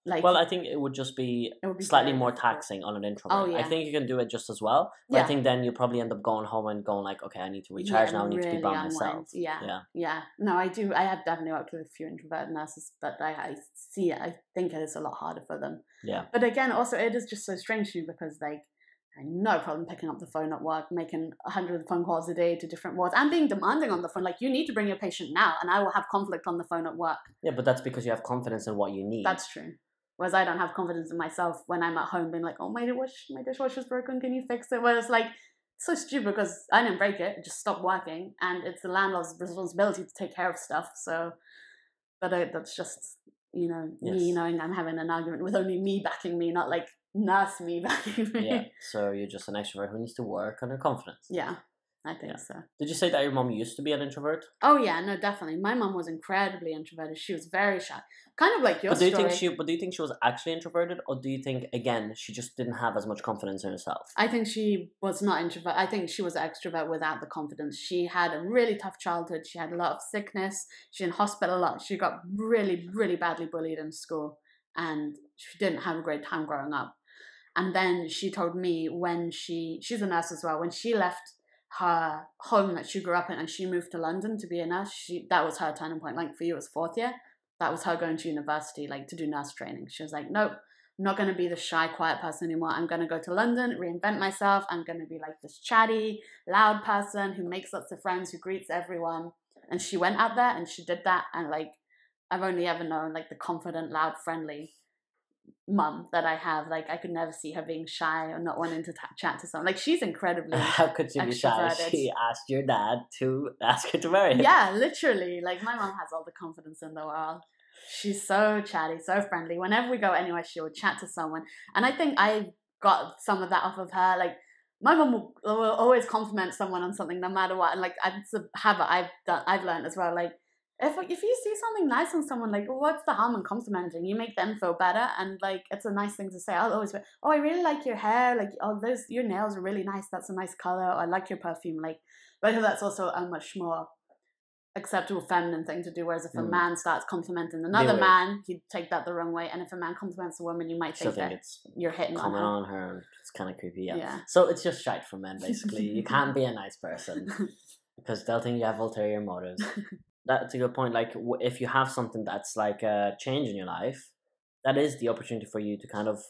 [SPEAKER 2] like,
[SPEAKER 1] well, I think it would just be slightly more taxing on an introvert.
[SPEAKER 2] Oh, yeah.
[SPEAKER 1] I think you can do it just as well, but I think then you probably end up going home and going like, okay, I need to recharge now. I need to be by myself.
[SPEAKER 2] Yeah. No, I do. I have definitely worked with a few introverted nurses, but I see it. I think it is a lot harder for them.
[SPEAKER 1] Yeah.
[SPEAKER 2] But again, also it is just so strange to me, because like I have no problem picking up the phone at work, making 100 phone calls a day to different wards, and being demanding on the phone. Like, you need to bring your patient now, and I will have conflict on the phone at work.
[SPEAKER 1] Yeah, but that's because you have confidence in what you need.
[SPEAKER 2] That's true. Whereas I don't have confidence in myself when I'm at home being like, oh, my dishwasher's broken, can you fix it? Whereas like, it's so stupid, because I didn't break it, it just stopped working, and it's the landlord's responsibility to take care of stuff. So, but that's just, you know, me knowing I'm having an argument with only me backing me, not like nurse me backing me.
[SPEAKER 1] Yeah, so you're just an extrovert who needs to work on her confidence.
[SPEAKER 2] Yeah, I think so.
[SPEAKER 1] Did you say that your mom used to be an introvert?
[SPEAKER 2] Oh yeah, no, definitely. My mom was incredibly introverted. She was very shy, kind of like your
[SPEAKER 1] story. Do you think she was actually introverted, or do you think again she just didn't have as much confidence in herself?
[SPEAKER 2] I think she was not introvert. I think she was an extrovert without the confidence. She had a really tough childhood. She had a lot of sickness. She was in hospital a lot. She got really, really badly bullied in school, and she didn't have a great time growing up. And then she told me when she's a nurse as well, when she left her home that she grew up in and she moved to London to be a nurse, that was her turning point. Like for you, it was fourth year. That was her going to university, like to do nurse training. She was like, nope, I'm not going to be the shy, quiet person anymore. I'm going to go to London, reinvent myself. I'm going to be like this chatty, loud person who makes lots of friends, who greets everyone. And she went out there and she did that. And like, I've only ever known like the confident, loud, friendly mum that I have. Like, I could never see her being shy or not wanting to chat to someone. Like, she's incredibly
[SPEAKER 1] How could she be shy? She asked your dad to ask her to marry him.
[SPEAKER 2] Yeah, literally. Like, my mum has all the confidence in the world. She's so chatty, so friendly. Whenever we go anywhere, she would chat to someone. And I think I got some of that off of her. Like, my mum will always compliment someone on something no matter what. And like, it's a habit I've learned as well. Like, if you see something nice on someone, like, what's the harm in complimenting? You make them feel better, and like, it's a nice thing to say. I'll always be, oh, I really like your hair, like, oh, your nails are really nice, that's a nice color, or I like your perfume. Like, but I think that's also a much more acceptable feminine thing to do, whereas if a man starts complimenting another man, he'd take that the wrong way. And if a man compliments a woman, you might think that it's you're hitting on her.
[SPEAKER 1] It's kind of creepy. Yeah. So it's just shite for men, basically. You can't be a nice person because they'll think you have ulterior motives. That's a good point. Like, if you have something that's like a change in your life, that is the opportunity for you to kind of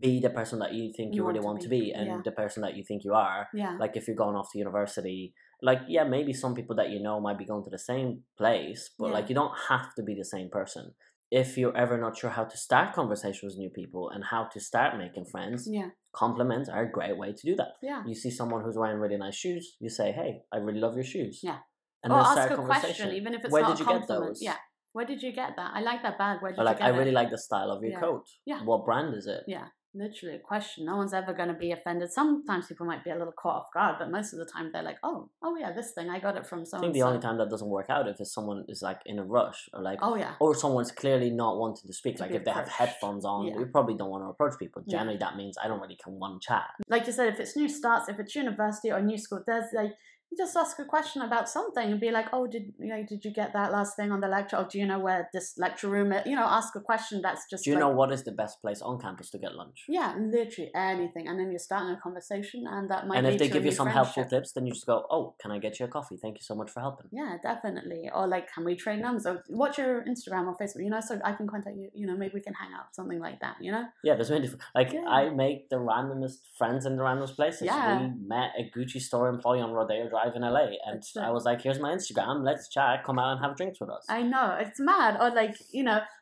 [SPEAKER 1] be the person that you think you really want to be, and the person that you think you are.
[SPEAKER 2] Yeah.
[SPEAKER 1] Like, if you're going off to university, like, yeah, maybe some people that you know might be going to the same place, but like, you don't have to be the same person. If you're ever not sure how to start conversations with new people and how to start making friends, compliments are a great way to do that.
[SPEAKER 2] Yeah.
[SPEAKER 1] You see someone who's wearing really nice shoes, you say, hey, I really love your shoes.
[SPEAKER 2] Yeah.
[SPEAKER 1] And
[SPEAKER 2] or ask a question, even if it's
[SPEAKER 1] Where
[SPEAKER 2] not
[SPEAKER 1] did you
[SPEAKER 2] a compliment.
[SPEAKER 1] Get those?
[SPEAKER 2] Yeah. Where did you get that? I like that bag. Where did you
[SPEAKER 1] like,
[SPEAKER 2] get it?
[SPEAKER 1] I really like the style of your coat.
[SPEAKER 2] Yeah.
[SPEAKER 1] What brand is it?
[SPEAKER 2] Yeah. Literally a question. No one's ever going to be offended. Sometimes people might be a little caught off guard, but most of the time they're like, oh yeah, this thing, I got it from so
[SPEAKER 1] I
[SPEAKER 2] and
[SPEAKER 1] think the
[SPEAKER 2] so.
[SPEAKER 1] only time that doesn't work out if someone is like in a rush or like,
[SPEAKER 2] Oh yeah,
[SPEAKER 1] or someone's clearly not wanting to speak.
[SPEAKER 2] To
[SPEAKER 1] Like
[SPEAKER 2] be
[SPEAKER 1] if they have
[SPEAKER 2] approached.
[SPEAKER 1] headphones on,
[SPEAKER 2] Yeah.
[SPEAKER 1] you probably don't want to approach people.
[SPEAKER 2] Yeah.
[SPEAKER 1] Generally, that means I don't really want to chat.
[SPEAKER 2] like you said, if it's new starts, if it's university or new school, there's like, you just ask a question about something and be like, oh, did you get that last thing on the lecture? Or do you know where this lecture room is? Ask a question that's just
[SPEAKER 1] Do you
[SPEAKER 2] like,
[SPEAKER 1] know what is the best place on campus to get lunch?
[SPEAKER 2] Yeah, literally anything. And then you're starting a conversation, and that might
[SPEAKER 1] And
[SPEAKER 2] lead
[SPEAKER 1] if they
[SPEAKER 2] to a
[SPEAKER 1] give you
[SPEAKER 2] new
[SPEAKER 1] some helpful
[SPEAKER 2] friendship.
[SPEAKER 1] tips, then you just go, oh, can I get you a coffee? Thank you so much for helping.
[SPEAKER 2] Yeah, definitely. Or like, can we trade numbers? Or what's your Instagram or Facebook? So I can contact you. Maybe we can hang out, something like that.
[SPEAKER 1] Yeah, there's many different. Like
[SPEAKER 2] Yeah.
[SPEAKER 1] I make the randomest friends in the randomest places.
[SPEAKER 2] Yeah.
[SPEAKER 1] We met a Gucci store employee on Rodeo Drive in LA, and
[SPEAKER 2] That's it.
[SPEAKER 1] I was like, "Here's my Instagram. Let's chat. Come out and have drinks with us."
[SPEAKER 2] I know, it's mad. Or like,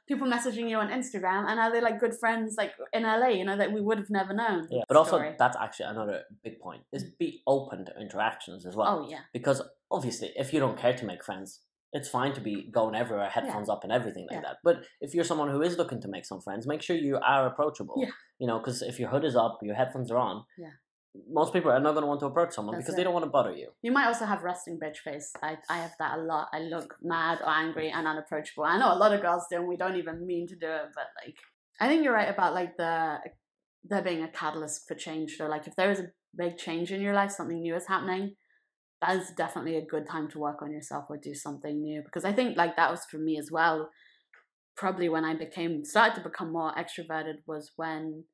[SPEAKER 2] people messaging you on Instagram, and are they like good friends like in LA, that we would have never known.
[SPEAKER 1] Yeah, but also
[SPEAKER 2] Story.
[SPEAKER 1] that's actually another big point: is be open to interactions as well.
[SPEAKER 2] Oh yeah.
[SPEAKER 1] Because obviously, if you don't care to make friends, it's fine to be going everywhere, headphones up and everything like
[SPEAKER 2] Yeah.
[SPEAKER 1] that. But if you're someone who is looking to make some friends, make sure you are approachable.
[SPEAKER 2] Yeah.
[SPEAKER 1] Because if your hood is up, your headphones are on.
[SPEAKER 2] Yeah.
[SPEAKER 1] Most people are not going to want to approach someone
[SPEAKER 2] That's
[SPEAKER 1] because
[SPEAKER 2] it.
[SPEAKER 1] they don't want to bother you.
[SPEAKER 2] You might also have resting bitch face. I have that a lot. I look mad or angry and unapproachable. I know a lot of girls do, and we don't even mean to do it, but like, I think you're right about like there being a catalyst for change. So like, if there is a big change in your life, something new is happening, that is definitely a good time to work on yourself or do something new. Because I think like that was for me as well. Probably when I started to become more extroverted was when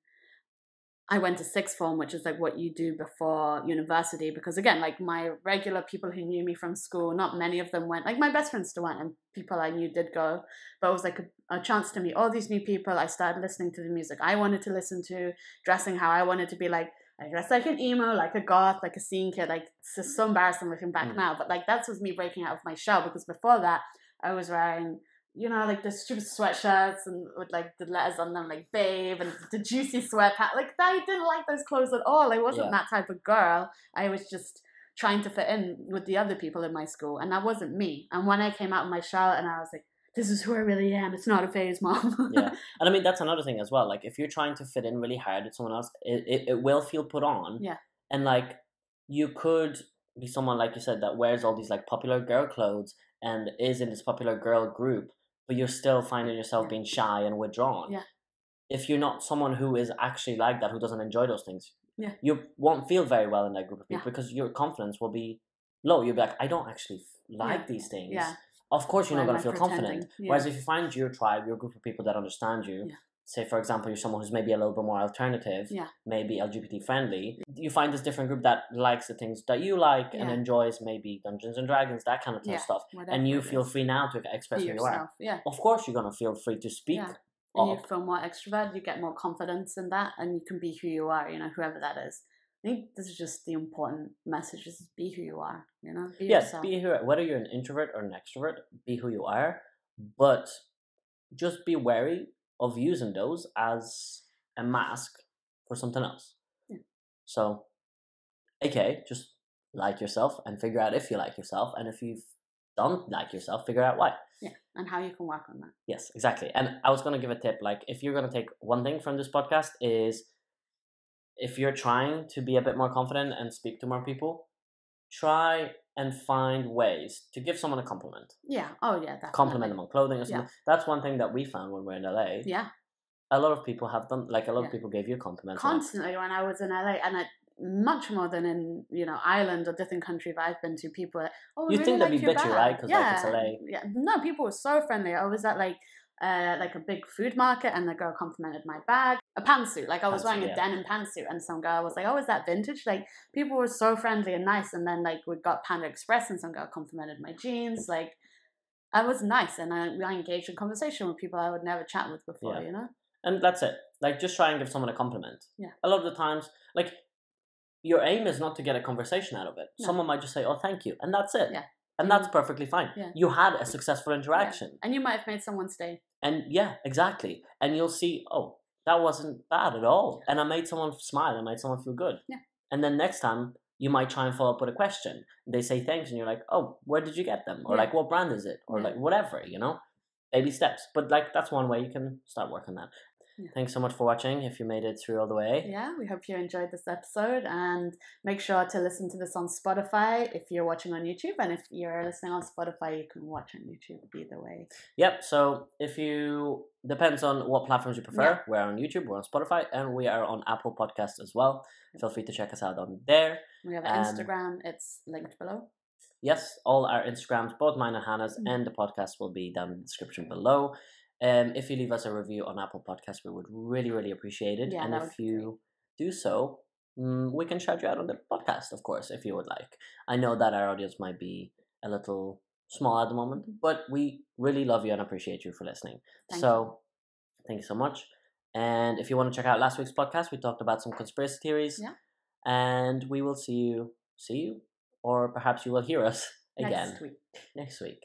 [SPEAKER 2] I went to sixth form, which is like what you do before university. Because again, like my regular people who knew me from school, not many of them went. Like my best friends still went, and people I knew did go. But it was like a chance to meet all these new people. I started listening to the music I wanted to listen to, dressing how I wanted to be. Like I dressed like an emo, like a goth, like a scene kid. Like it's just so embarrassing looking back now. But like that was me breaking out of my shell, because before that I was wearing, like the stupid sweatshirts and with like the letters on them, like babe, and the juicy sweatpants. Like I didn't like those clothes at all. I wasn't that type of girl. I was just trying to fit in with the other people in my school, and that wasn't me. And when I came out of my shell and I was like, this is who I really am. It's not a phase, Mom.
[SPEAKER 1] Yeah. And I mean, that's another thing as well. Like if you're trying to fit in really hard with someone else, it will feel put on.
[SPEAKER 2] Yeah.
[SPEAKER 1] And like you could be someone, like you said, that wears all these like popular girl clothes and is in this popular girl group, but you're still finding yourself being shy and withdrawn.
[SPEAKER 2] Yeah.
[SPEAKER 1] If you're not someone who is actually like that, who doesn't enjoy those things,
[SPEAKER 2] Yeah.
[SPEAKER 1] you won't feel very well in that group of people
[SPEAKER 2] Yeah.
[SPEAKER 1] because your confidence will be low. You'll be like, I don't actually like these things.
[SPEAKER 2] Yeah.
[SPEAKER 1] Of course, you're
[SPEAKER 2] Why
[SPEAKER 1] not going
[SPEAKER 2] am
[SPEAKER 1] to
[SPEAKER 2] I
[SPEAKER 1] feel confident.
[SPEAKER 2] pretending? Yeah.
[SPEAKER 1] Whereas if you find your tribe, your group of people that understand you, say, for example, you're someone who's maybe a little bit more alternative, maybe LGBT friendly, you find this different group that likes the things that you like and enjoys maybe Dungeons and Dragons, that kind of stuff. And you feel free now to express who you are.
[SPEAKER 2] Yeah.
[SPEAKER 1] Of course, you're going to feel free to speak.
[SPEAKER 2] Yeah. And you feel more extroverted, you get more confidence in that, and you can be who you are, whoever that is. I think this is just the important message: is be who you are. Be yourself.
[SPEAKER 1] Be who. Whether you're an introvert or an extrovert, be who you are. But just be wary of using those as a mask for something else.
[SPEAKER 2] Yeah.
[SPEAKER 1] So, just like yourself and figure out if you like yourself, and if you don't like yourself, figure out why.
[SPEAKER 2] Yeah, and how you can work on that.
[SPEAKER 1] Yes, exactly. And I was going to give a tip. Like, if you're going to take one thing from this podcast is, if you're trying to be a bit more confident and speak to more people, try and find ways to give someone a compliment.
[SPEAKER 2] Yeah. Oh, yeah. Definitely.
[SPEAKER 1] Compliment them on clothing or something. Yeah. That's one thing that we found when we were in LA.
[SPEAKER 2] Yeah.
[SPEAKER 1] A lot of people have done, like a lot of people gave you a compliment.
[SPEAKER 2] Constantly when I was in LA, and much more than in, Ireland or different countries I've been to, people are, oh,
[SPEAKER 1] you
[SPEAKER 2] really
[SPEAKER 1] think they'd be
[SPEAKER 2] your
[SPEAKER 1] bitchy,
[SPEAKER 2] bag.
[SPEAKER 1] right? Because like it's LA.
[SPEAKER 2] Yeah. No, people were so friendly. I was at like a big food market, and the girl complimented my bag. A pantsuit, like I was wearing a denim pantsuit, and some girl was like, oh, is that vintage? Like, people were so friendly and nice. And then like we got Panda Express, and some girl complimented my jeans. Like, I was nice, and I engaged in conversation with people I would never chat with before,
[SPEAKER 1] And that's it. Like, just try and give someone a compliment.
[SPEAKER 2] Yeah.
[SPEAKER 1] A lot of the times, like, your aim is not to get a conversation out of it. No. Someone might just say, oh, thank you. And that's it.
[SPEAKER 2] Yeah.
[SPEAKER 1] And that's perfectly fine.
[SPEAKER 2] Yeah.
[SPEAKER 1] You had a successful interaction.
[SPEAKER 2] Yeah. And you might have made someone stay.
[SPEAKER 1] And yeah, exactly. And you'll see, oh, that wasn't bad at all. And I made someone smile. I made someone feel good.
[SPEAKER 2] Yeah.
[SPEAKER 1] And then next time, you might try and follow up with a question. They say thanks, and you're like, oh, where did you get them? Or like, what brand is it? Or like, whatever, Baby steps. But like, that's one way you can start working that. Thanks so much for watching. If you made it through all the way.
[SPEAKER 2] Yeah, we hope you enjoyed this episode, and make sure to listen to this on Spotify if you're watching on YouTube, and if you're listening on Spotify, you can watch on YouTube either way.
[SPEAKER 1] Yep. So if you depends on what platforms you prefer. We're on YouTube, we're on Spotify, and we are on Apple Podcasts as well. Feel free to check us out on there.
[SPEAKER 2] We have an Instagram. It's linked below.
[SPEAKER 1] Yes, all our Instagrams, both mine and Hannah's, and the podcast will be down in the description below. If you leave us a review on Apple Podcasts, we would really, really appreciate it.
[SPEAKER 2] Yeah,
[SPEAKER 1] and if you do so, we can shout you out on the podcast, of course, if you would like. I know that our audience might be a little small at the moment, but we really love you and appreciate you for listening. Thank you so much. And if you want to check out last week's podcast, we talked about some conspiracy theories.
[SPEAKER 2] Yeah.
[SPEAKER 1] And we will see you, or perhaps you will hear us again
[SPEAKER 2] next week.
[SPEAKER 1] Next week.